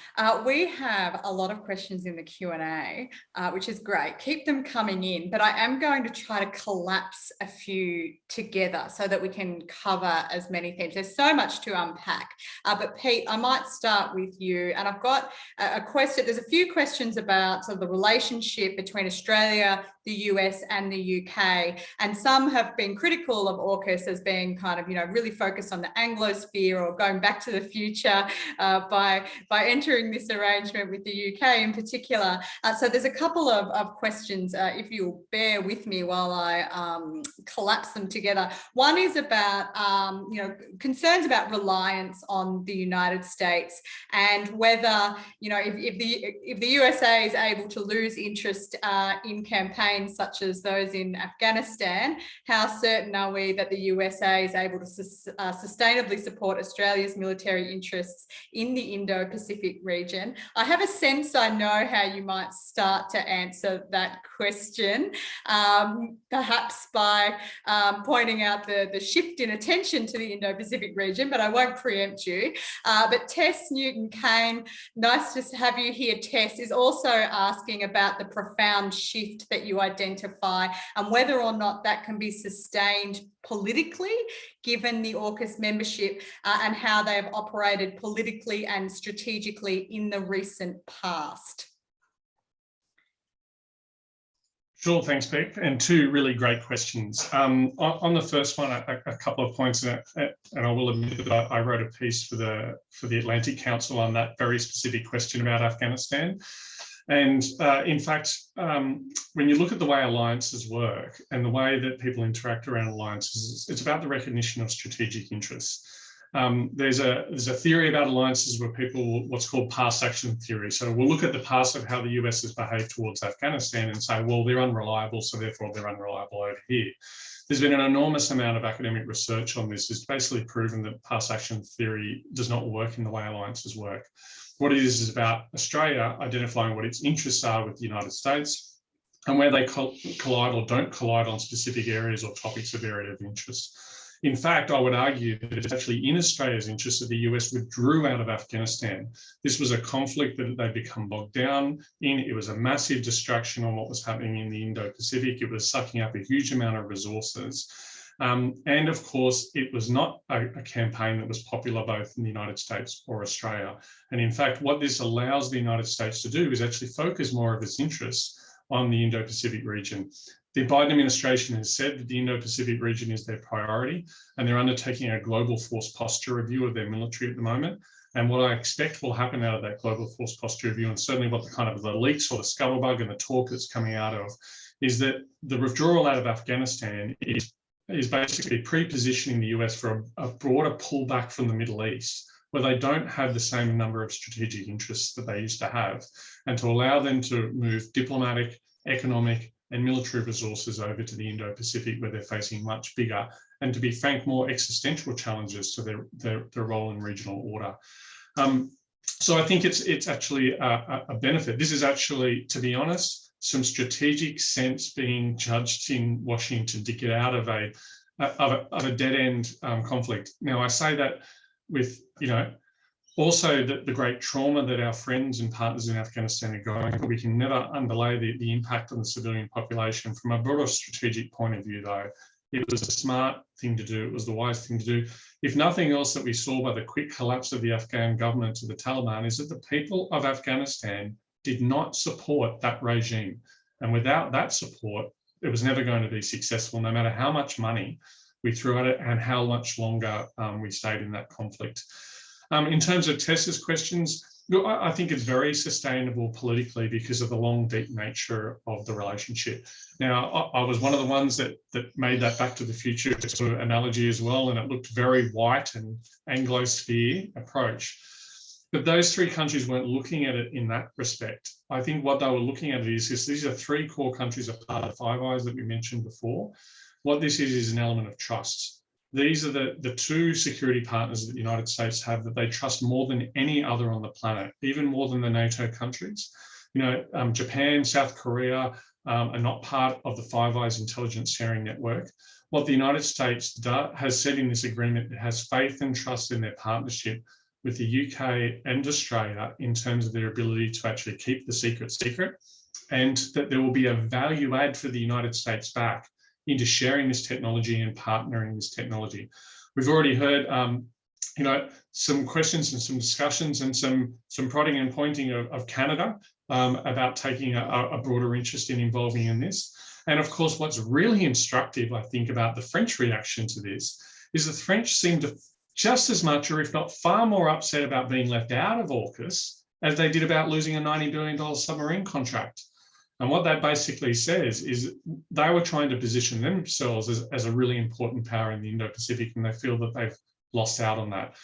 We have a lot of questions in the Q&A, which is great. Keep them coming in, but I am going to try to collapse a few together so that we can cover as many themes. There's so much to unpack, but Pete, I might start with you. And I've got a question. There's a few questions about sort of the relationship between Australia, the US and the UK, and some have been critical of AUKUS as being kind of, you know, really focused on the Anglosphere or going back to the future by entering this arrangement with the UK in particular. So there's a couple of questions, if you'll bear with me while I collapse them together. One is about, you know, concerns about reliance on the United States and whether, you know, if the USA is able to lose interest in campaigns such as those in Afghanistan, how certain are we that the USA is able to sustainably support Australia's military interests in the Indo-Pacific region? I have a sense I know how you might start to answer that question, perhaps by pointing out the shift in attention to the Indo-Pacific region, but I won't preempt you. But Tess Newton-Kane, nice to have you here. Tess is also asking about the profound shift that you identify, and whether or not that can be sustained politically, given the AUKUS membership and how they have operated politically and strategically in the recent past? Sure, thanks, Beck. And two really great questions. On the first one, a couple of points, and I will admit that I wrote a piece for the Atlantic Council on that very specific question about Afghanistan. And in fact, when you look at the way alliances work and the way that people interact around alliances, it's about the recognition of strategic interests. There's a theory about alliances where people, what's called past action theory. So we'll look at the past of how the US has behaved towards Afghanistan and say, well, they're unreliable, so therefore they're unreliable over here. There's been an enormous amount of academic research on this. It's basically proven that past action theory does not work in the way alliances work. What it is about Australia identifying what its interests are with the United States and where they collide or don't collide on specific areas or topics of area of interest. In fact, I would argue that it's actually in Australia's interest that the US withdrew out of Afghanistan. This was a conflict that they'd become bogged down in. It was a massive distraction on what was happening in the Indo-Pacific. It was sucking up a huge amount of resources. And of course, it was not a campaign that was popular both in the United States or Australia. And in fact, what this allows the United States to do is actually focus more of its interests on the Indo-Pacific region. The Biden administration has said that the Indo-Pacific region is their priority, and they're undertaking a global force posture review of their military at the moment. And what I expect will happen out of that global force posture review, and certainly what the kind of the leaks or the scuttlebug and the talk that's coming out of, is that the withdrawal out of Afghanistan is basically pre-positioning the US for a broader pullback from the Middle East, where they don't have the same number of strategic interests that they used to have, and to allow them to move diplomatic, economic, and military resources over to the Indo-Pacific, where they're facing much bigger and, to be frank, more existential challenges to their role in regional order. So I think it's actually a benefit. This is actually, to be honest, some strategic sense being judged in Washington to get out of a dead-end conflict. Now, I say that with, also the great trauma that our friends and partners in Afghanistan are going through. We can never underlay the impact on the civilian population. From a broader strategic point of view, though, it was a smart thing to do. It was the wise thing to do. If nothing else that we saw by the quick collapse of the Afghan government to the Taliban is that the people of Afghanistan did not support that regime. And without that support, it was never going to be successful, no matter how much money we threw at it and how much longer we stayed in that conflict. In terms of Tessa's questions, I think it's very sustainable politically because of the long, deep nature of the relationship. Now, I was one of the ones that made that Back to the Future sort of analogy as well, and it looked very white and Anglosphere approach. But those three countries weren't looking at it in that respect. I think what they were looking at is these are three core countries, a part of the Five Eyes that we mentioned before. What this is an element of trust. These are the two security partners that the United States have that they trust more than any other on the planet, even more than the NATO countries. Japan, South Korea are not part of the Five Eyes intelligence sharing network. What the United States has said in this agreement, it has faith and trust in their partnership with the UK and Australia in terms of their ability to actually keep the secret, and that there will be a value add for the United States back into sharing this technology and partnering this technology. We've already heard, some questions and some discussions and some prodding and pointing of Canada about taking a broader interest in involving in this. And of course, what's really instructive, I think, about the French reaction to this is the French seem to just as much, or if not far more upset about being left out of AUKUS as they did about losing a $90 billion submarine contract. And what that basically says is they were trying to position themselves as a really important power in the Indo-Pacific, and they feel that they've lost out on that.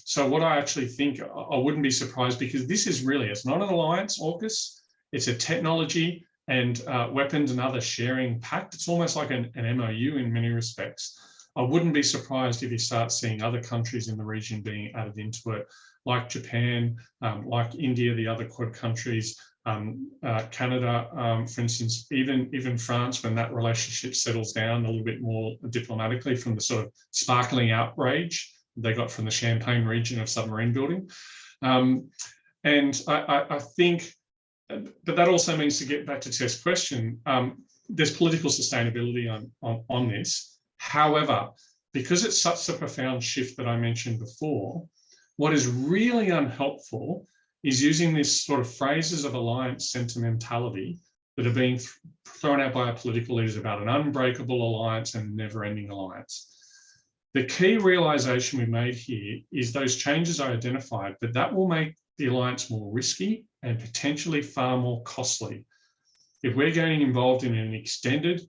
So what I actually think, I wouldn't be surprised, because this is really, it's not an alliance, AUKUS, it's a technology and weapons and other sharing pact. It's almost like an MOU in many respects. I wouldn't be surprised if you start seeing other countries in the region being added into it, like Japan, like India, the other Quad countries, Canada, for instance, even France, when that relationship settles down a little bit more diplomatically from the sort of sparkling outrage they got from the Champagne region of submarine building. And I think but that also means, to get back to Tess' question, there's political sustainability on this. However, because it's such a profound shift that I mentioned before, what is really unhelpful is using this sort of phrases of alliance sentimentality that are being thrown out by our political leaders about an unbreakable alliance and never-ending alliance. The key realization we made here is those changes I identified, but that will make the alliance more risky and potentially far more costly. If we're getting involved in an extended,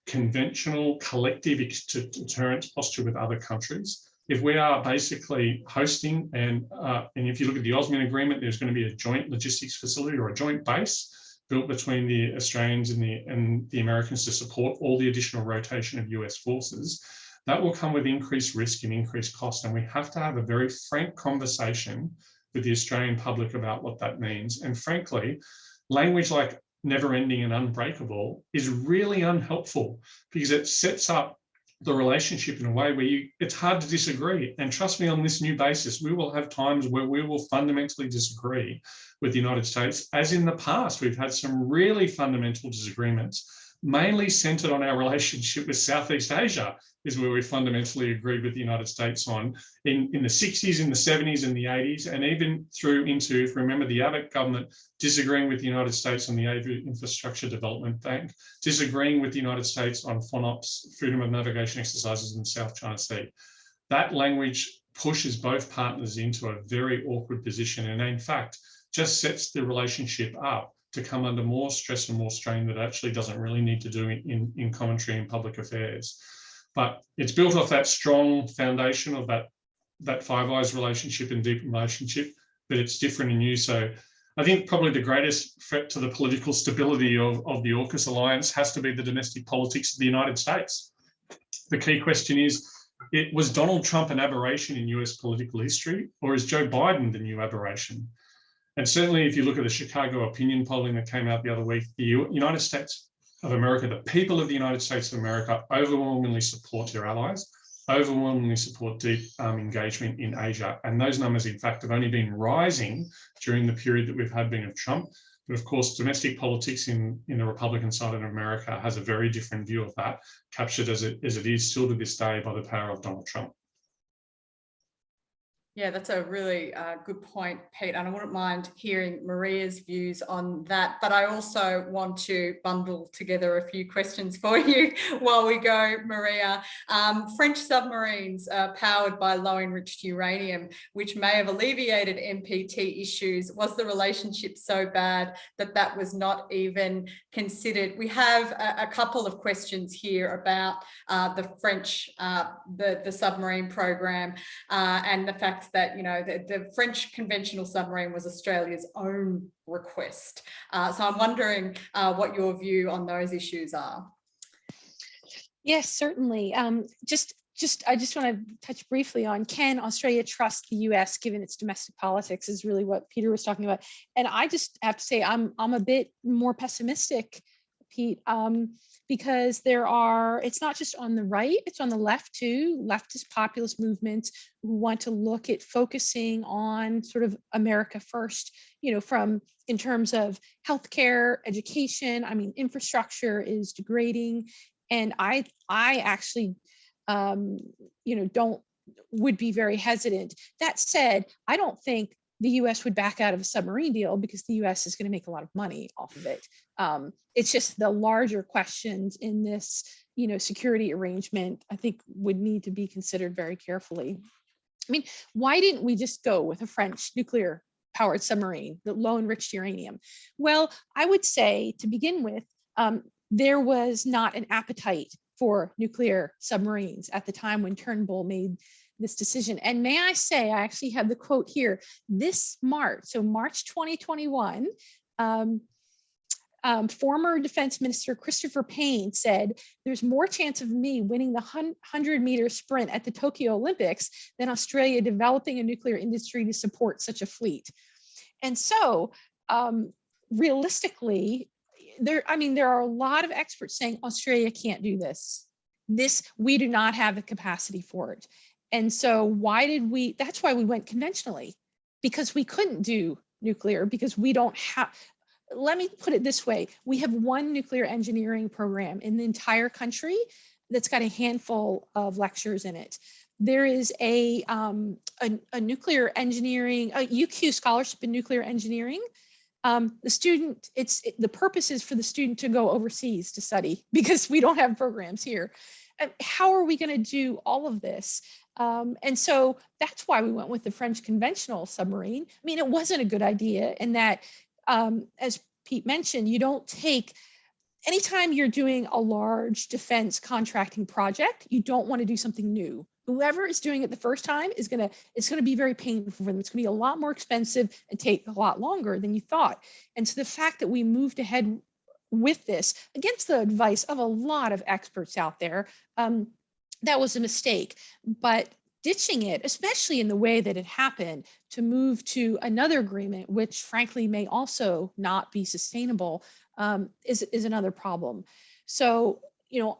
conventional, collective deterrence posture with other countries, if we are basically hosting, and if you look at the Osmium Agreement, there's going to be a joint logistics facility or a joint base built between the Australians and the Americans to support all the additional rotation of US forces. That will come with increased risk and increased cost. And we have to have a very frank conversation with the Australian public about what that means. And frankly, language like never ending and unbreakable is really unhelpful, because it sets up the relationship in a way where it's hard to disagree. And trust me, on this new basis, we will have times where we will fundamentally disagree with the United States. As in the past, we've had some really fundamental disagreements, mainly centered on our relationship with Southeast Asia, is where we fundamentally agreed with the United States on in the 60s, in the 70s, and the 80s, and even through into, if you remember, the Abbott government disagreeing with the United States on the Aviation Infrastructure Development Bank, disagreeing with the United States on FONOPS, freedom of navigation exercises in the South China Sea. That language pushes both partners into a very awkward position, and in fact, just sets the relationship up to come under more stress and more strain that actually doesn't really need to do in commentary and public affairs. But it's built off that strong foundation of that Five Eyes relationship and deep relationship, but it's different and new. So I think probably the greatest threat to the political stability of the AUKUS alliance has to be the domestic politics of the United States. The key question is, was Donald Trump an aberration in US political history, or is Joe Biden the new aberration? And certainly if you look at the Chicago opinion polling that came out the other week, the United States of America, the people of the United States of America overwhelmingly support their allies, overwhelmingly support deep engagement in Asia. And those numbers, in fact, have only been rising during the period that we've had been of Trump. But of course, domestic politics in the Republican side of America has a very different view of that, captured as it is still to this day by the power of Donald Trump. Yeah, that's a really good point, Pete, and I wouldn't mind hearing Maria's views on that, but I also want to bundle together a few questions for you while we go, Maria. French submarines powered by low-enriched uranium, which may have alleviated NPT issues. Was the relationship so bad that that was not even considered? We have a couple of questions here about the French, the submarine program, and the fact that, you know, the French conventional submarine was Australia's own request. So I'm wondering what your view on those issues are. Yes, certainly. I just want to touch briefly on, can Australia trust the US given its domestic politics, is really what Peter was talking about. And I just have to say I'm a bit more pessimistic, Pete, because it's not just on the right, it's on the left too. Leftist populist movements who want to look at focusing on sort of America first, you know, in terms of healthcare, education. I mean, infrastructure is degrading. And I actually, would be very hesitant. That said, I don't think the US would back out of a submarine deal because the US is going to make a lot of money off of it. It's just the larger questions in this, security arrangement, I think would need to be considered very carefully. I mean, why didn't we just go with a French nuclear powered submarine, the low enriched uranium? Well, I would say to begin with, there was not an appetite for nuclear submarines at the time when Turnbull made this decision. And may I say, I actually have the quote here, this March, so March 2021, former Defense Minister Christopher Payne said, there's more chance of me winning the 100-meter sprint at the Tokyo Olympics than Australia developing a nuclear industry to support such a fleet. And so realistically, there are a lot of experts saying Australia can't do this. We do not have the capacity for it. And so that's why we went conventionally, because we couldn't do nuclear, because we don't have, let me put it this way. We have one nuclear engineering program in the entire country that's got a handful of lectures in it. There is a nuclear engineering, a UQ scholarship in nuclear engineering. The purpose is for the student to go overseas to study because we don't have programs here. How are we going to do all of this? And so that's why we went with the French conventional submarine. I mean, it wasn't a good idea in that, as Pete mentioned, you don't take, anytime you're doing a large defense contracting project, you don't want to do something new. Whoever is doing it the first time it's going to be very painful for them. It's going to be a lot more expensive and take a lot longer than you thought. And so the fact that we moved ahead with this against the advice of a lot of experts out there, that was a mistake. But ditching it, especially in the way that it happened, to move to another agreement, which frankly may also not be sustainable, is another problem. So, you know,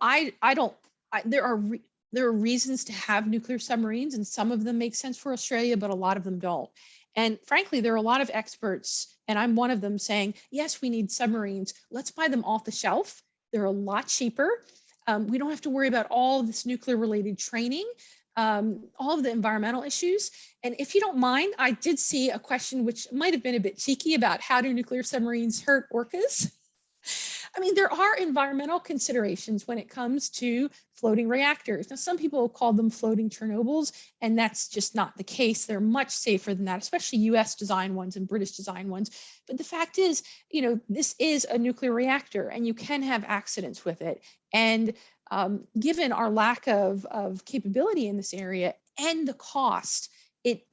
there are reasons to have nuclear submarines, and some of them make sense for Australia, but a lot of them don't. And frankly, there are a lot of experts, and I'm one of them, saying, yes, we need submarines. Let's buy them off the shelf. They're a lot cheaper. We don't have to worry about all of this nuclear related training, all of the environmental issues. And if you don't mind, I did see a question which might have been a bit cheeky about how do nuclear submarines hurt orcas? I mean, there are environmental considerations when it comes to floating reactors. Now, some people call them floating Chernobyls, and that's just not the case. They're much safer than that, especially US design ones and British design ones. But the fact is, you know, this is a nuclear reactor and you can have accidents with it. And given our lack of capability in this area and the cost, it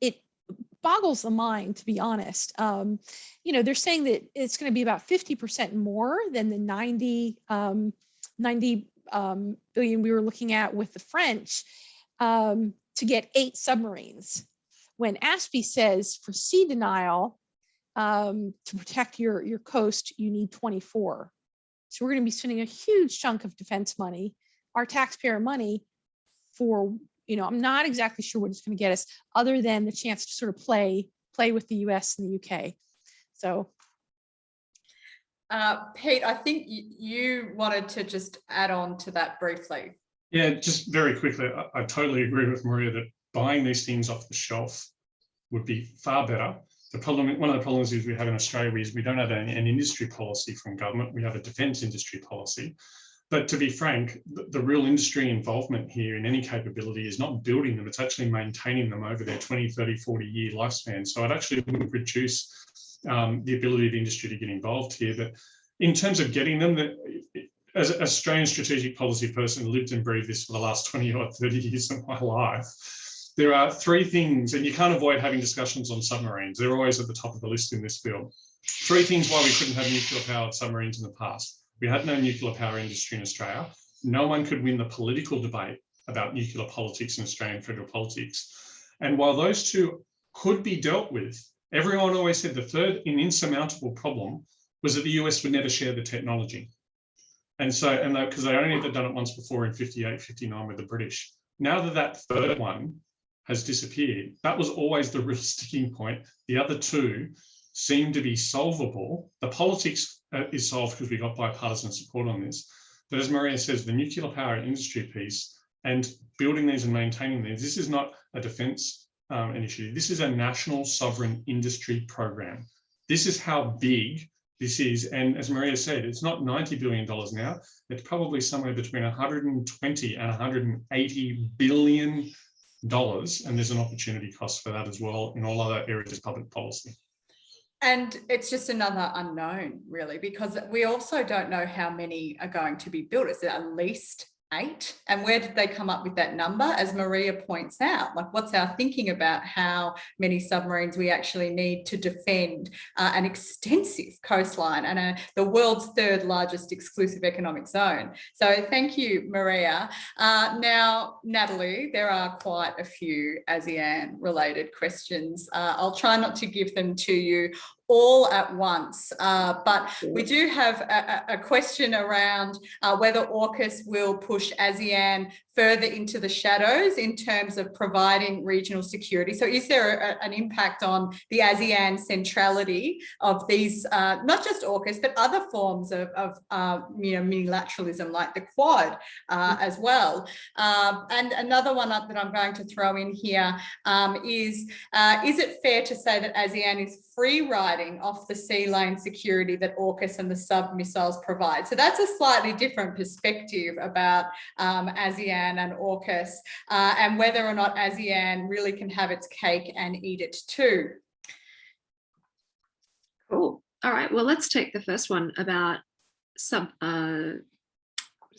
boggles the mind, to be honest. You know, they're saying that it's going to be about 50% more than the 90 billion we were looking at with the French to get 8 submarines. When ASPE says for sea denial, to protect your coast, you need 24. So we're going to be spending a huge chunk of defense money, our taxpayer money, for, you know, I'm not exactly sure what it's going to get us other than the chance to sort of play with the US and the UK. So. Pete, I think you wanted to just add on to that briefly. Yeah, just very quickly, I totally agree with Maria that buying these things off the shelf would be far better. The problem, one of the problems is we have in Australia is we don't have an industry policy from government. We have a defence industry policy. But to be frank, the real industry involvement here in any capability is not building them, it's actually maintaining them over their 20, 30, 40-year lifespan. So it actually wouldn't reduce the ability of industry to get involved here. But in terms of getting them, as an Australian strategic policy person, lived and breathed this for the last 20 or 30 years of my life, there are 3 things, and you can't avoid having discussions on submarines. They're always at the top of the list in this field. 3 things why we couldn't have nuclear-powered submarines in the past. We had no nuclear power industry in Australia. No one could win the political debate about nuclear politics in Australian federal politics. And while those 2 could be dealt with, everyone always said the third insurmountable problem was that the US would never share the technology. And so, because they only had done it once before in 58, 59 with the British. Now that third one has disappeared, that was always the real sticking point. The other 2 seem to be solvable. The politics is solved because we got bipartisan support on this. But as Maria says, the nuclear power industry piece and building these and maintaining these, this is not a defence initiative. This is a national sovereign industry program. This is how big this is. And as Maria said, it's not $90 billion now. It's probably somewhere between 120 and 180 billion dollars. And there's an opportunity cost for that as well in all other areas of public policy. And it's just another unknown, really, because we also don't know how many are going to be built. Is it at least 8? And where did they come up with that number? As Maria points out, like, what's our thinking about how many submarines we actually need to defend an extensive coastline and the world's 3rd largest exclusive economic zone? So thank you, Maria. Now, Natalie, there are quite a few ASEAN related questions. I'll try not to give them to you all at once. But we do have a question around whether AUKUS will push ASEAN further into the shadows in terms of providing regional security. So is there an impact on the ASEAN centrality of these, not just AUKUS, but other forms of unilateralism like the Quad as well? And another one that I'm going to throw in here is it fair to say that ASEAN is free riding off the sea lane security that AUKUS and the sub-missiles provide? So that's a slightly different perspective about ASEAN and AUKUS, and whether or not ASEAN really can have its cake and eat it too. Cool. All right. Well, let's take the first one about sidelining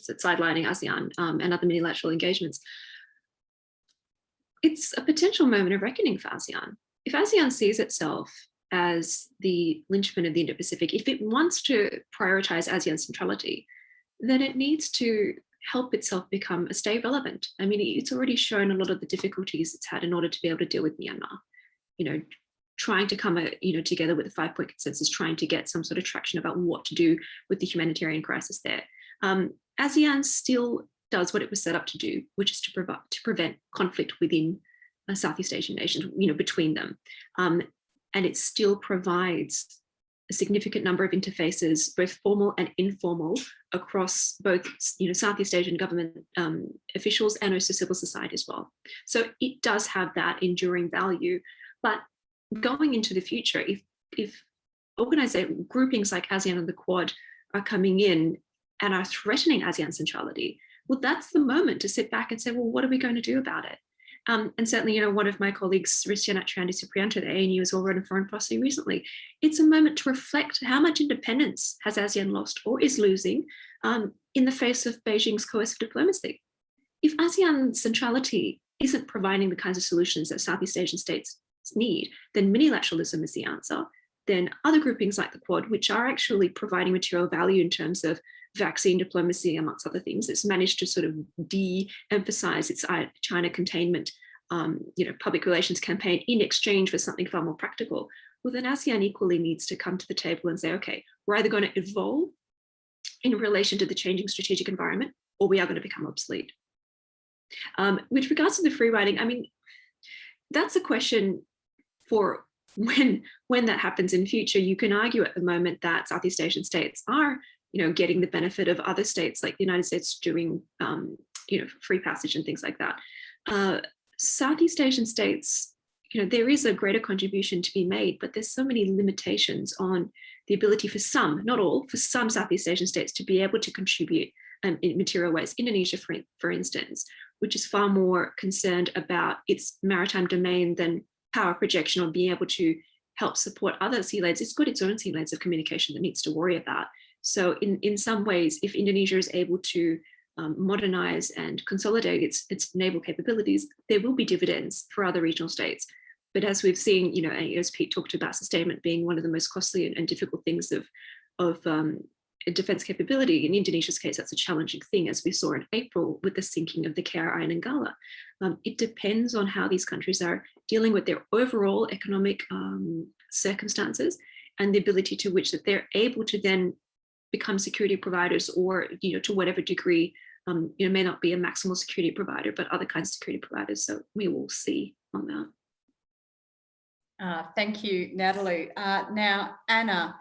ASEAN and other multilateral engagements. It's a potential moment of reckoning for ASEAN. If ASEAN sees itself as the linchpin of the Indo-Pacific, if it wants to prioritize ASEAN centrality, then it needs to help itself stay relevant. I mean, it's already shown a lot of the difficulties it's had in order to be able to deal with Myanmar. Trying to come together with a 5-point consensus, trying to get some sort of traction about what to do with the humanitarian crisis there. ASEAN still does what it was set up to do, which is to prevent conflict within Southeast Asian nations, between them. And it still provides a significant number of interfaces, both formal and informal, across both Southeast Asian government officials and also civil society as well. So it does have that enduring value. But going into the future, if organization groupings like ASEAN and the Quad are coming in and are threatening ASEAN centrality, well, that's the moment to sit back and say, well, what are we going to do about it? And certainly, one of my colleagues, Ristiana Triandi-Ciprianto, the ANU, as well, wrote on foreign policy recently. It's a moment to reflect how much independence has ASEAN lost or is losing in the face of Beijing's coercive diplomacy. If ASEAN centrality isn't providing the kinds of solutions that Southeast Asian states need, then minilateralism is the answer. Then other groupings like the Quad, which are actually providing material value in terms of vaccine diplomacy, amongst other things, it's managed to sort of de-emphasize its China containment, public relations campaign in exchange for something far more practical. Well, then ASEAN equally needs to come to the table and say, okay, we're either going to evolve in relation to the changing strategic environment, or we are going to become obsolete. With regards to the free riding, I mean, that's a question for when that happens in future. You can argue at the moment that Southeast Asian states are getting the benefit of other states like the United States doing, free passage and things like that. Southeast Asian states, there is a greater contribution to be made, but there's so many limitations on the ability for some, not all, for some Southeast Asian states to be able to contribute in material ways. Indonesia, for instance, which is far more concerned about its maritime domain than power projection or being able to help support other sea lanes. It's got its own sea lanes of communication that needs to worry about. So in some ways, if Indonesia is able to modernize and consolidate its naval capabilities, there will be dividends for other regional states. But as we've seen, as Pete talked about, sustainment being one of the most costly and difficult things of defense capability. In Indonesia's case, that's a challenging thing, as we saw in April with the sinking of the KRI in Nanggala. It depends on how these countries are dealing with their overall economic circumstances and the ability to which that they're able to then become security providers, or to whatever degree may not be a maximal security provider, but other kinds of security providers. So we will see on that. Thank you, Natalie. Now, Anna,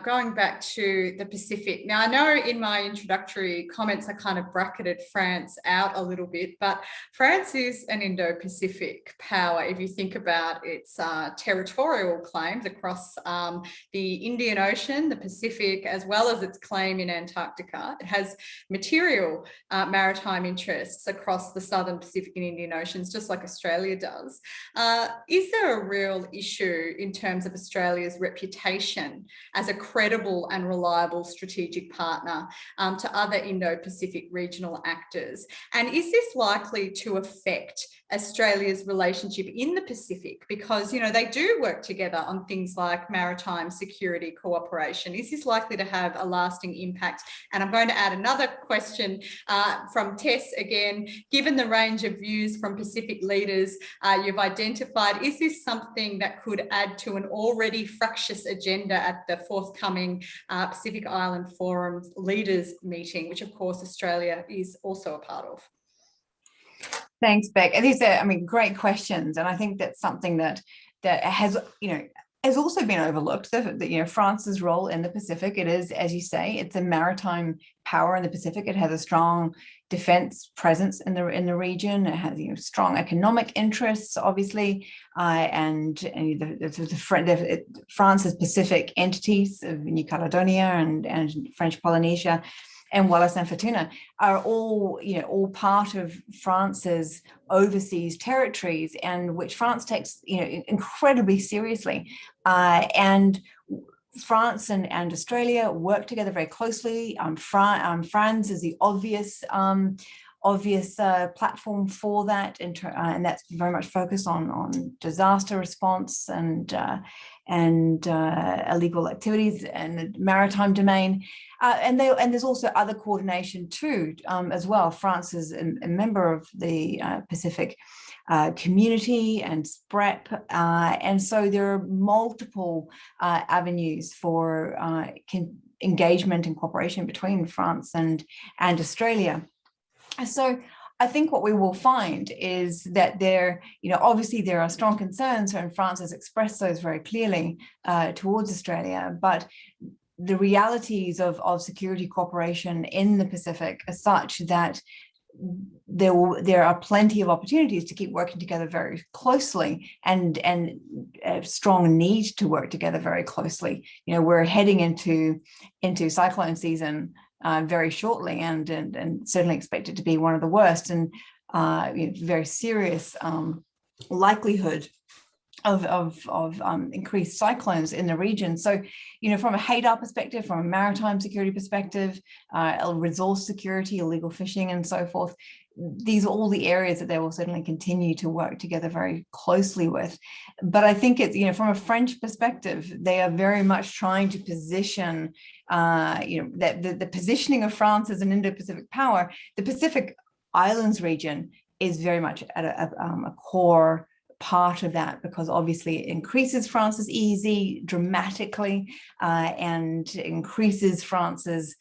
going back to the Pacific. Now, I know in my introductory comments, I kind of bracketed France out a little bit, but France is an Indo-Pacific power if you think about its territorial claims across the Indian Ocean, the Pacific, as well as its claim in Antarctica. It has material maritime interests across the Southern Pacific and Indian Oceans, just like Australia does. Is there a real issue in terms of Australia's reputation as a credible and reliable strategic partner to other Indo-Pacific regional actors? And is this likely to affect Australia's relationship in the Pacific? Because, you know, they do work together on things like maritime security cooperation. Is this likely to have a lasting impact? And I'm going to add another question from Tess again. Given the range of views from Pacific leaders you've identified, is this something that could add to an already fractious agenda at the forthcoming Pacific Island Forum leaders meeting, which of course Australia is also a part of? Thanks, Beck. And these are, I mean, great questions. And I think that's something that has, you know, has also been overlooked. You know, France's role in the Pacific, it is, as you say, it's a maritime power in the Pacific. It has a strong defense presence in the region. It has, you know, strong economic interests, obviously, and France's Pacific entities of New Caledonia and French Polynesia and Wallis and Futuna are all, you know, all part of France's overseas territories, and which France takes, you know, incredibly seriously. And France and Australia work together very closely. France is the obvious platform for that, and that's very much focused on disaster response and illegal activities and the maritime domain, and there's also other coordination too, as well. France is a member of the Pacific community and SPREP, and so there are multiple avenues for engagement and cooperation between France and Australia. So I think what we will find is that there, you know, obviously there are strong concerns, and France has expressed those very clearly towards Australia, but the realities of security cooperation in the Pacific are such that there are plenty of opportunities to keep working together very closely, and a strong need to work together very closely. You know, we're heading into cyclone season very shortly, and certainly expected to be one of the worst, and you know, very serious likelihood of increased cyclones in the region. So, you know, from a HADAR perspective, from a maritime security perspective, resource security, illegal fishing, and so forth, these are all the areas that they will certainly continue to work together very closely with. But I think it's, you know, from a French perspective, they are very much trying to position, you know, that the positioning of France as an Indo-Pacific power. The Pacific Islands region is very much at a core part of that, because obviously it increases France's EEZ dramatically, and increases France's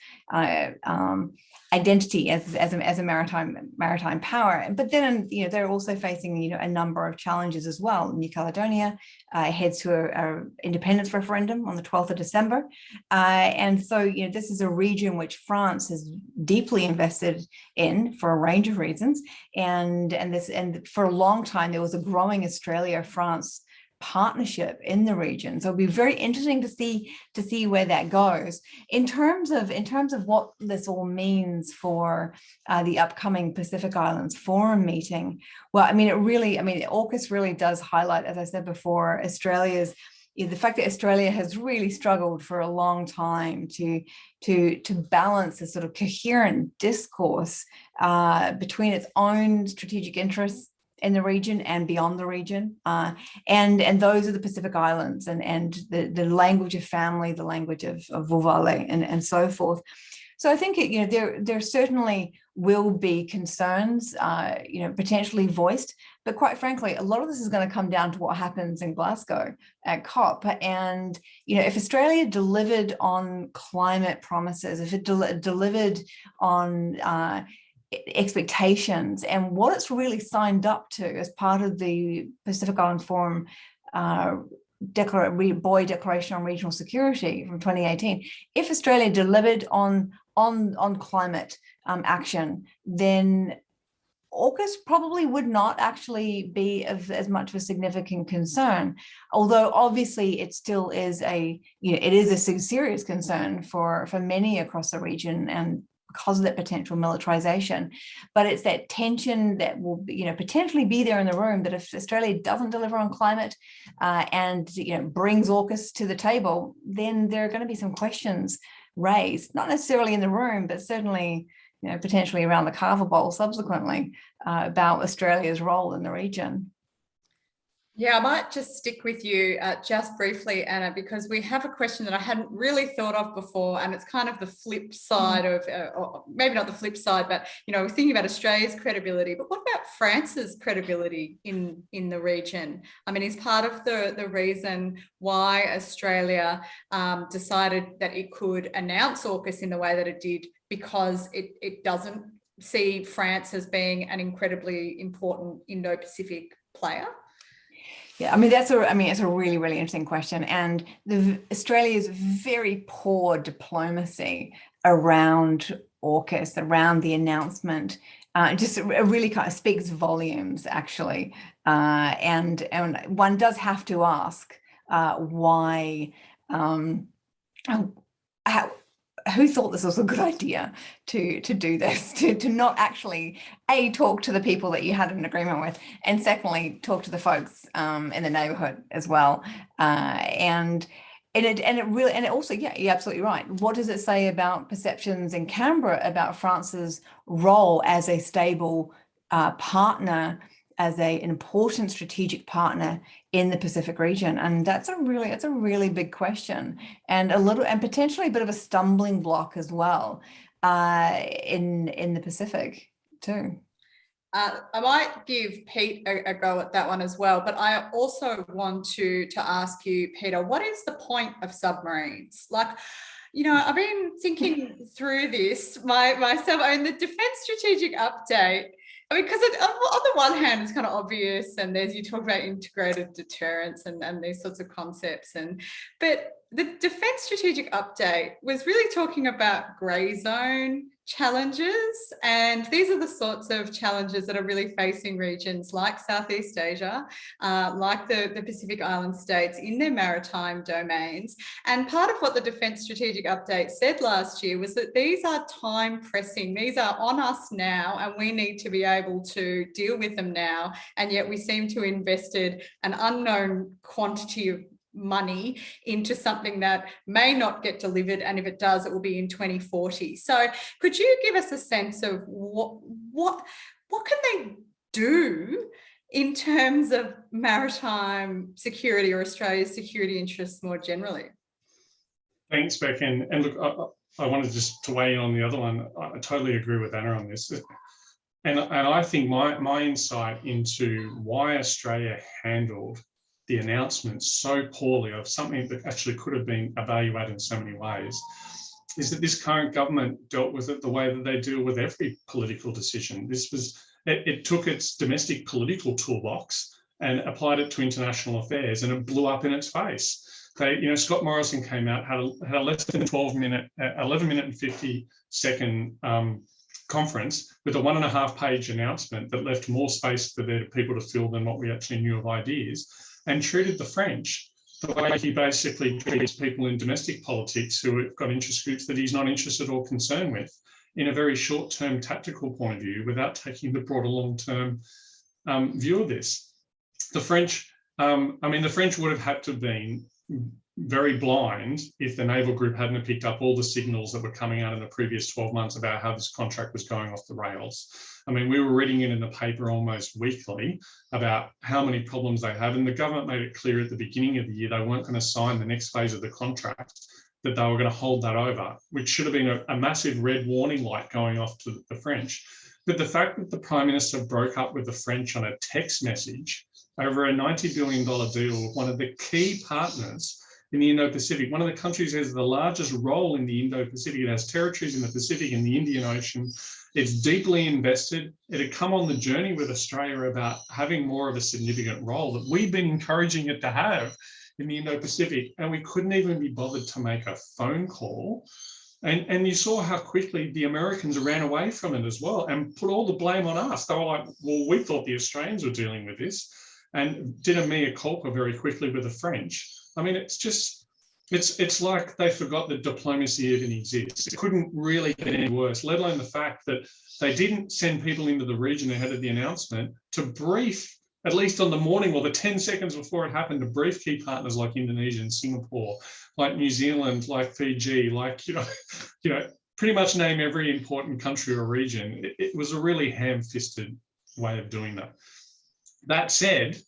identity as a maritime power. But then, you know, they're also facing, you know, a number of challenges as well. New Caledonia heads to a independence referendum on the 12th of December, and so, you know, this is a region which France has deeply invested in for a range of reasons, and for a long time there was a growing Australia-France partnership in the region. So it'll be very interesting to see where that goes. In terms of what this all means for the upcoming Pacific Islands Forum meeting, well, I mean, AUKUS really does highlight, as I said before, Australia's, you know, the fact that Australia has really struggled for a long time to balance a sort of coherent discourse between its own strategic interests in the region and beyond the region, and those are the Pacific Islands, and the language of family, the language of Vuvale, and so forth. So I think you know, there certainly will be concerns, you know, potentially voiced, but quite frankly, a lot of this is going to come down to what happens in Glasgow at COP. And you know, if Australia delivered on climate promises, if it delivered on expectations and what it's really signed up to as part of the Pacific Island Forum Boy Declaration on Regional Security from 2018, if Australia delivered on climate action, then AUKUS probably would not actually be of as much of a significant concern, although obviously it still is it is a serious concern for many across the region, and because of that potential militarization. But it's that tension that will, potentially be there in the room, that if Australia doesn't deliver on climate and, brings AUKUS to the table, then there are going to be some questions raised, not necessarily in the room, but certainly, potentially around the carver bowl subsequently, about Australia's role in the region. Yeah, I might just stick with you just briefly, Anna, because we have a question that I hadn't really thought of before, and it's kind of the flip side of, or maybe not the flip side, but, we're thinking about Australia's credibility, but what about France's credibility in the region? I mean, is part of the reason why Australia decided that it could announce AUKUS in the way that it did, because it doesn't see France as being an incredibly important Indo-Pacific player? Yeah, it's a really, really interesting question. And Australia's very poor diplomacy around AUKUS, around the announcement, just really kind of speaks volumes, actually. And one does have to ask why, who thought this was a good idea to do this, to not actually talk to the people that you had an agreement with, and secondly talk to the folks in the neighborhood as well. And it also, yeah, you're absolutely right. What does it say about perceptions in Canberra about France's role as a stable partner, as an important strategic partner in the Pacific region? And that's a really big question, and potentially a bit of a stumbling block as well in the Pacific too. I might give Pete a go at that one as well, but I also want to ask you, Peter, what is the point of submarines? Like, I've been thinking through this myself. The Defence Strategic Update, because on the one hand, it's kind of obvious, and you talk about integrated deterrence and these sorts of concepts, but the Defence Strategic Update was really talking about grey zone challenges, and these are the sorts of challenges that are really facing regions like Southeast Asia, like the Pacific Island states in their maritime domains. And part of what the Defence Strategic Update said last year was that these are time pressing, these are on us now, and we need to be able to deal with them now, and yet we seem to have invested an unknown quantity of money into something that may not get delivered, and if it does, it will be in 2040. So could you give us a sense of what can they do in terms of maritime security or Australia's security interests more generally? Thanks, Beck. And look, I wanted just to weigh in on the other one. I totally agree with Anna on this. And I think my insight into why Australia handled the announcement so poorly of something that actually could have been evaluated in so many ways is that this current government dealt with it the way that they deal with every political decision. It took its domestic political toolbox and applied it to international affairs, and it blew up in its face. Scott Morrison came out, had a less than 11 minute and 50-second conference with a 1.5-page announcement that left more space for their people to fill than what we actually knew of ideas, and treated the French the way he basically treats people in domestic politics who have got interest groups that he's not interested or concerned with, in a very short-term tactical point of view, without taking the broader long-term view of this. The French, the French would have had to have been very blind if the naval group hadn't picked up all the signals that were coming out in the previous 12 months about how this contract was going off the rails. We were reading it in the paper almost weekly about how many problems they have, and the government made it clear at the beginning of the year they weren't going to sign the next phase of the contract, that they were going to hold that over, which should have been a massive red warning light going off to the French. But the fact that the Prime Minister broke up with the French on a text message over a $90 billion deal with one of the key partners in the Indo-Pacific, one of the countries that has the largest role in the Indo-Pacific. It has territories in the Pacific and the Indian Ocean. It's deeply invested. It had come on the journey with Australia about having more of a significant role that we've been encouraging it to have in the Indo-Pacific, and we couldn't even be bothered to make a phone call. And you saw how quickly the Americans ran away from it as well and put all the blame on us. They were like, well, we thought the Australians were dealing with this, and did a mea culpa very quickly with the French. It's just, It's like they forgot that diplomacy even exists. It couldn't really get any worse, let alone the fact that they didn't send people into the region ahead of the announcement to brief, at least on the morning or the 10 seconds before it happened, to brief key partners like Indonesia and Singapore, like New Zealand, like Fiji, like, pretty much name every important country or region. It was a really ham-fisted way of doing that. That said,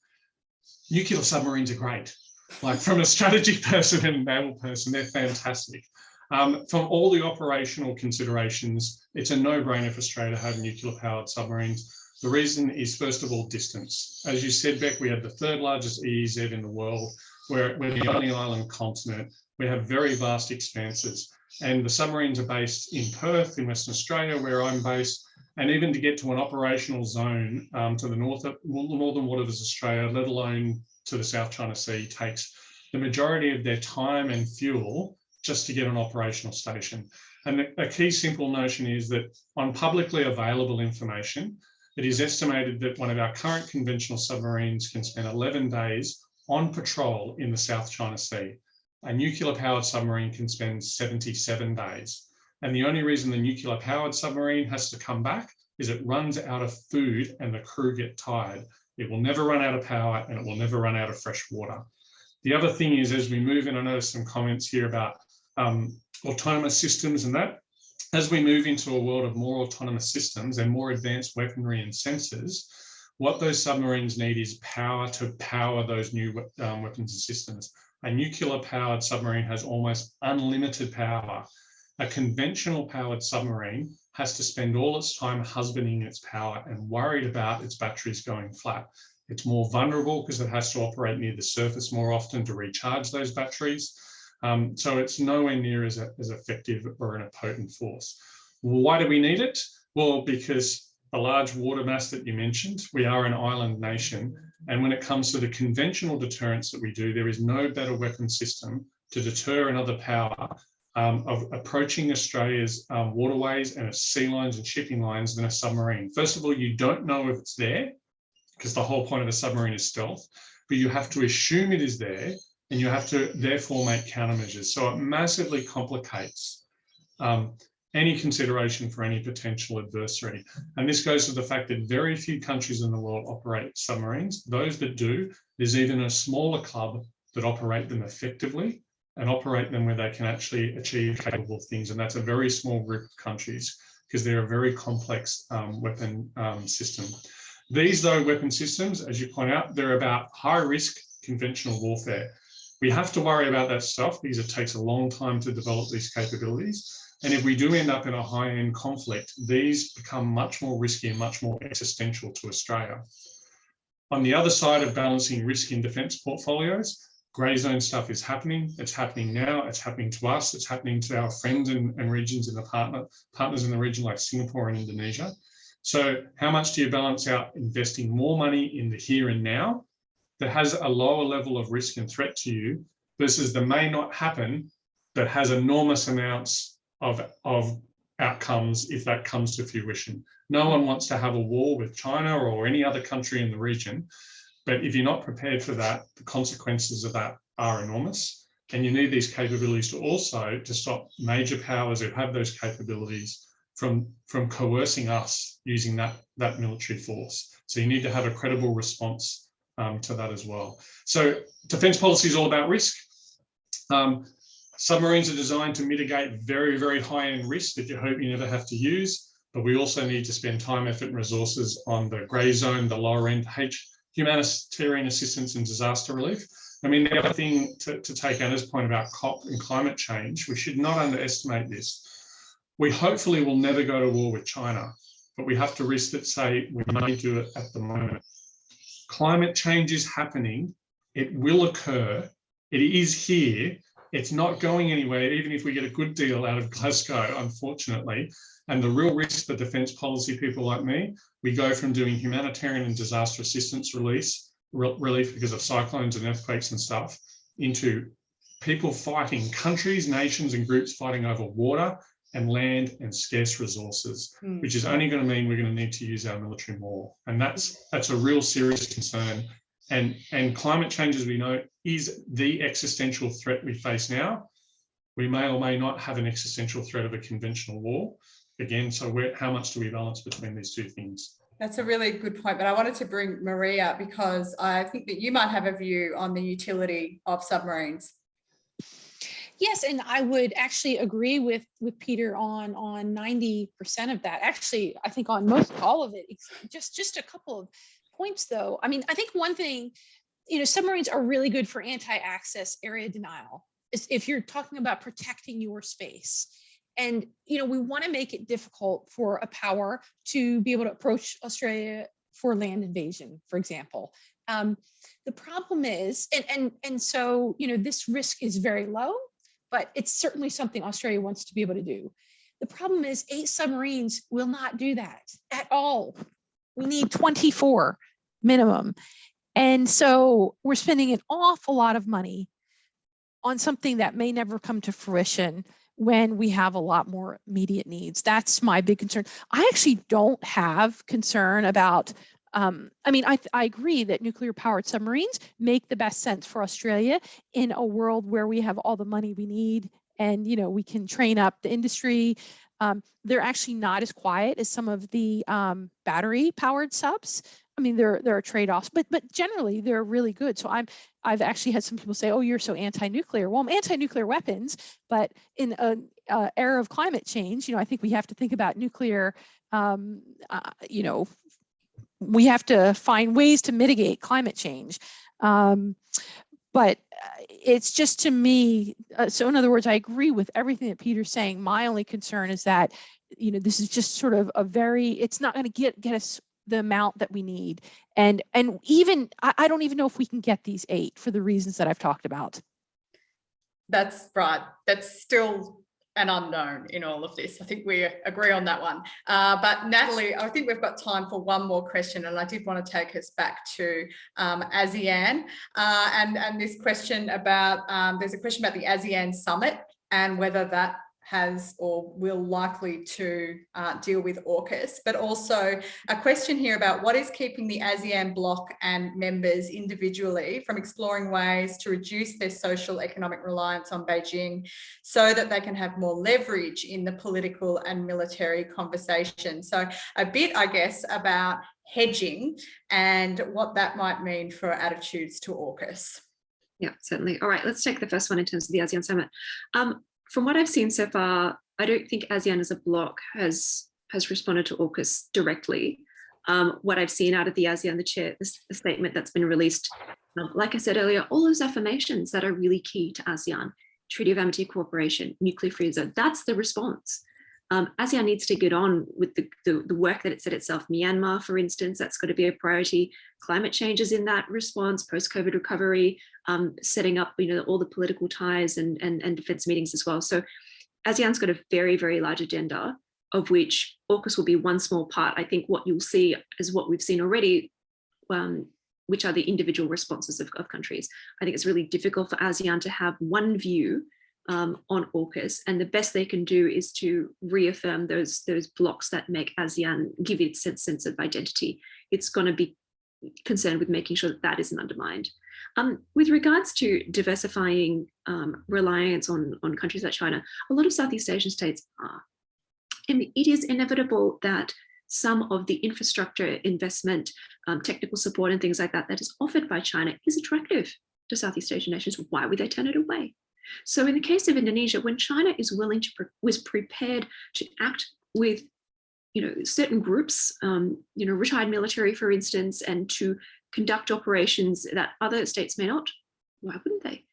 nuclear submarines are great. Like, from a strategy person and a naval person, they're fantastic. From all the operational considerations, it's a no-brainer for Australia to have nuclear-powered submarines. The reason is, first of all, distance. As you said, Beck, we have the third largest EEZ in the world. We're the only island continent. We have very vast expanses. And the submarines are based in Perth, in Western Australia, where I'm based. And even to get to an operational zone to the northern waters of Australia, let alone to the South China Sea, takes the majority of their time and fuel just to get an operational station. And a key simple notion is that on publicly available information, it is estimated that one of our current conventional submarines can spend 11 days on patrol in the South China Sea. A nuclear-powered submarine can spend 77 days. And the only reason the nuclear-powered submarine has to come back is it runs out of food and the crew get tired. It will never run out of power and it will never run out of fresh water. The other thing is, as we move in, I noticed some comments here about autonomous systems and that. As we move into a world of more autonomous systems and more advanced weaponry and sensors, what those submarines need is power to power those new weapons and systems. A nuclear-powered submarine has almost unlimited power. A conventional powered submarine has to spend all its time husbanding its power and worried about its batteries going flat. It's more vulnerable because it has to operate near the surface more often to recharge those batteries. So it's nowhere near as effective or in a potent force. Why do we need it? Well, because the large water mass that you mentioned, we are an island nation. And when it comes to the conventional deterrence that we do, there is no better weapon system to deter another power of approaching Australia's waterways and its sea lines and shipping lines than a submarine. First of all, you don't know if it's there, because the whole point of a submarine is stealth, but you have to assume it is there, and you have to therefore make countermeasures. So it massively complicates any consideration for any potential adversary. And this goes to the fact that very few countries in the world operate submarines. Those that do, there's even a smaller club that operate them effectively and operate them where they can actually achieve capable things. And that's a very small group of countries because they're a very complex weapon system. These, though, weapon systems, as you point out, they're about high-risk conventional warfare. We have to worry about that stuff because it takes a long time to develop these capabilities. And if we do end up in a high-end conflict, these become much more risky and much more existential to Australia. On the other side of balancing risk in defence portfolios, grey zone stuff is happening. It's happening now. It's happening to us. It's happening to our friends and regions in the partners in the region like Singapore and Indonesia. So how much do you balance out investing more money in the here and now that has a lower level of risk and threat to you versus the may not happen but has enormous amounts of outcomes if that comes to fruition? No one wants to have a war with China or any other country in the region, but if you're not prepared for that, the consequences of that are enormous. And you need these capabilities to stop major powers who have those capabilities from coercing us using that military force. So you need to have a credible response to that as well. So defence policy is all about risk. Submarines are designed to mitigate very, very high-end risk that you hope you never have to use, but we also need to spend time, effort and resources on the grey zone, the lower end, humanitarian assistance and disaster relief. I mean, the other thing to take Anna's point about COP and climate change, we should not underestimate this. We hopefully will never go to war with China, but we have to risk that, say, we may do it at the moment. Climate change is happening. It will occur. It is here. It's not going anywhere, even if we get a good deal out of Glasgow, unfortunately. And the real risk for defence policy people like me, we go from doing humanitarian and disaster assistance relief because of cyclones and earthquakes and stuff, into people fighting, countries, nations and groups fighting over water and land and scarce resources, which is only going to mean we're going to need to use our military more. And that's a real serious concern. And climate change, as we know, is the existential threat we face now. We may or may not have an existential threat of a conventional war. Again, so how much do we balance between these two things? That's a really good point, but I wanted to bring Maria because I think that you might have a view on the utility of submarines. Yes, and I would actually agree with Peter on 90% of that. Actually, I think on most all of it. Just a couple of points, though. I mean, I think one thing, submarines are really good for anti-access area denial. If you're talking about protecting your space. And, we want to make it difficult for a power to be able to approach Australia for land invasion, for example. The problem is, and so, this risk is very low, but it's certainly something Australia wants to be able to do. The problem is 8 submarines will not do that at all. We need 24 minimum. And so we're spending an awful lot of money on something that may never come to fruition when we have a lot more immediate needs. That's my big concern. I actually don't have concern about, I agree that nuclear powered submarines make the best sense for Australia in a world where we have all the money we need and, we can train up the industry. They're actually not as quiet as some of the battery powered subs. I mean, there are trade-offs, but generally they're really good. So I've actually had some people say, "Oh, you're so anti-nuclear." Well, I'm anti-nuclear weapons, but in an era of climate change, I think we have to think about nuclear. We have to find ways to mitigate climate change. But it's just, to me, so in other words, I agree with everything that Peter's saying. My only concern is that, this is just sort of it's not going to get us the amount that we need. And even, I don't even know if we can get these 8 for the reasons that I've talked about. That's right. That's still an unknown in all of this. I think we agree on that one. But Natalie, I think we've got time for one more question, and I did want to take us back to ASEAN and this question about, there's a question about the ASEAN summit and whether that has or will likely to deal with AUKUS, but also a question here about what is keeping the ASEAN bloc and members individually from exploring ways to reduce their social economic reliance on Beijing so that they can have more leverage in the political and military conversation. So a bit, I guess, about hedging and what that might mean for attitudes to AUKUS. Yeah, certainly. All right, let's take the first one in terms of the ASEAN summit. From what I've seen so far, I don't think ASEAN as a bloc has responded to AUKUS directly. What I've seen out of the ASEAN, the statement that's been released, like I said earlier, all those affirmations that are really key to ASEAN, Treaty of Amity Cooperation, nuclear free zone, that's the response. ASEAN needs to get on with the work that it set itself. Myanmar, for instance, that's got to be a priority. Climate change is in that response, post-COVID recovery, setting up all the political ties and defense meetings as well. So ASEAN's got a very, very large agenda, of which AUKUS will be one small part. I think what you'll see is what we've seen already, which are the individual responses of countries. I think it's really difficult for ASEAN to have one view on AUKUS, and the best they can do is to reaffirm those blocks that make ASEAN, give it its sense of identity. It's going to be concerned with making sure that isn't undermined. With regards to diversifying reliance on countries like China, a lot of Southeast Asian states are. And it is inevitable that some of the infrastructure investment, technical support and things like that is offered by China is attractive to Southeast Asian nations. Why would they turn it away? So in the case of Indonesia, when China was prepared to act with certain groups, retired military, for instance, and to conduct operations that other states may not, why wouldn't they?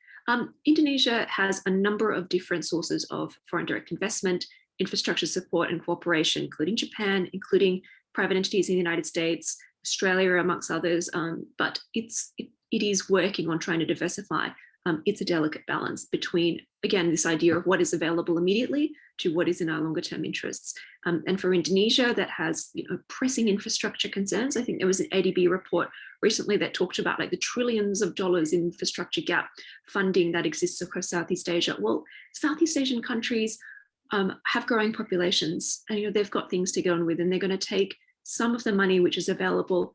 Indonesia has a number of different sources of foreign direct investment, infrastructure support and cooperation, including Japan, including private entities in the United States, Australia, amongst others, but it is working on trying to diversify. It's a delicate balance between, again, this idea of what is available immediately to what is in our longer term interests. And for Indonesia, that has pressing infrastructure concerns. I think there was an ADB report recently that talked about the trillions of dollars in infrastructure gap funding that exists across Southeast Asia. Well, Southeast Asian countries have growing populations, and they've got things to get on with, and they're going to take some of the money which is available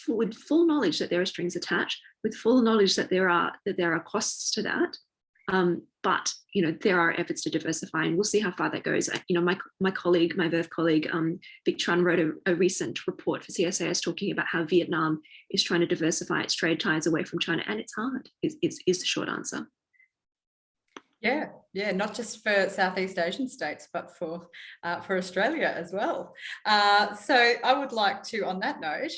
with full knowledge that there are strings attached, with full knowledge that there are costs to that. But there are efforts to diversify, and we'll see how far that goes. My colleague, my VERF colleague, Vic Tran, wrote a recent report for CSAS talking about how Vietnam is trying to diversify its trade ties away from China, and it's hard. Is the short answer. Yeah, not just for Southeast Asian states, but for Australia as well. So I would like to, on that note,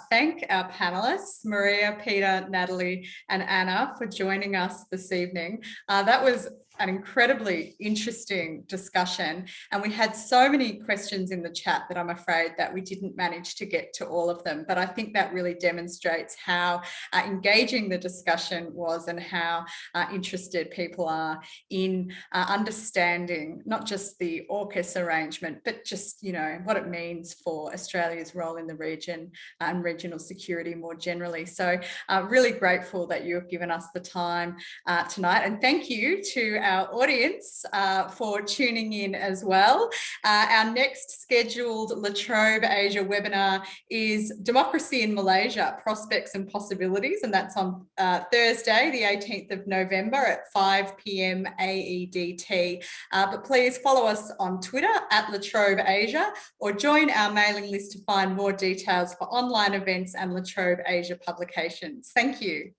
thank our panelists, Maria, Peter, Natalie, and Anna, for joining us this evening. That was an incredibly interesting discussion, and we had so many questions in the chat that I'm afraid that we didn't manage to get to all of them, but I think that really demonstrates how engaging the discussion was and how interested people are in understanding not just the AUKUS arrangement, but just what it means for Australia's role in the region and regional security more generally. So really grateful that you have given us the time tonight, and thank you to our audience for tuning in as well. Our next scheduled La Trobe Asia webinar is Democracy in Malaysia, Prospects and Possibilities, and that's on Thursday, the 18th of November at 5 p.m. AEDT. But please follow us on Twitter at La Trobe Asia, or join our mailing list to find more details for online events and La Trobe Asia publications. Thank you.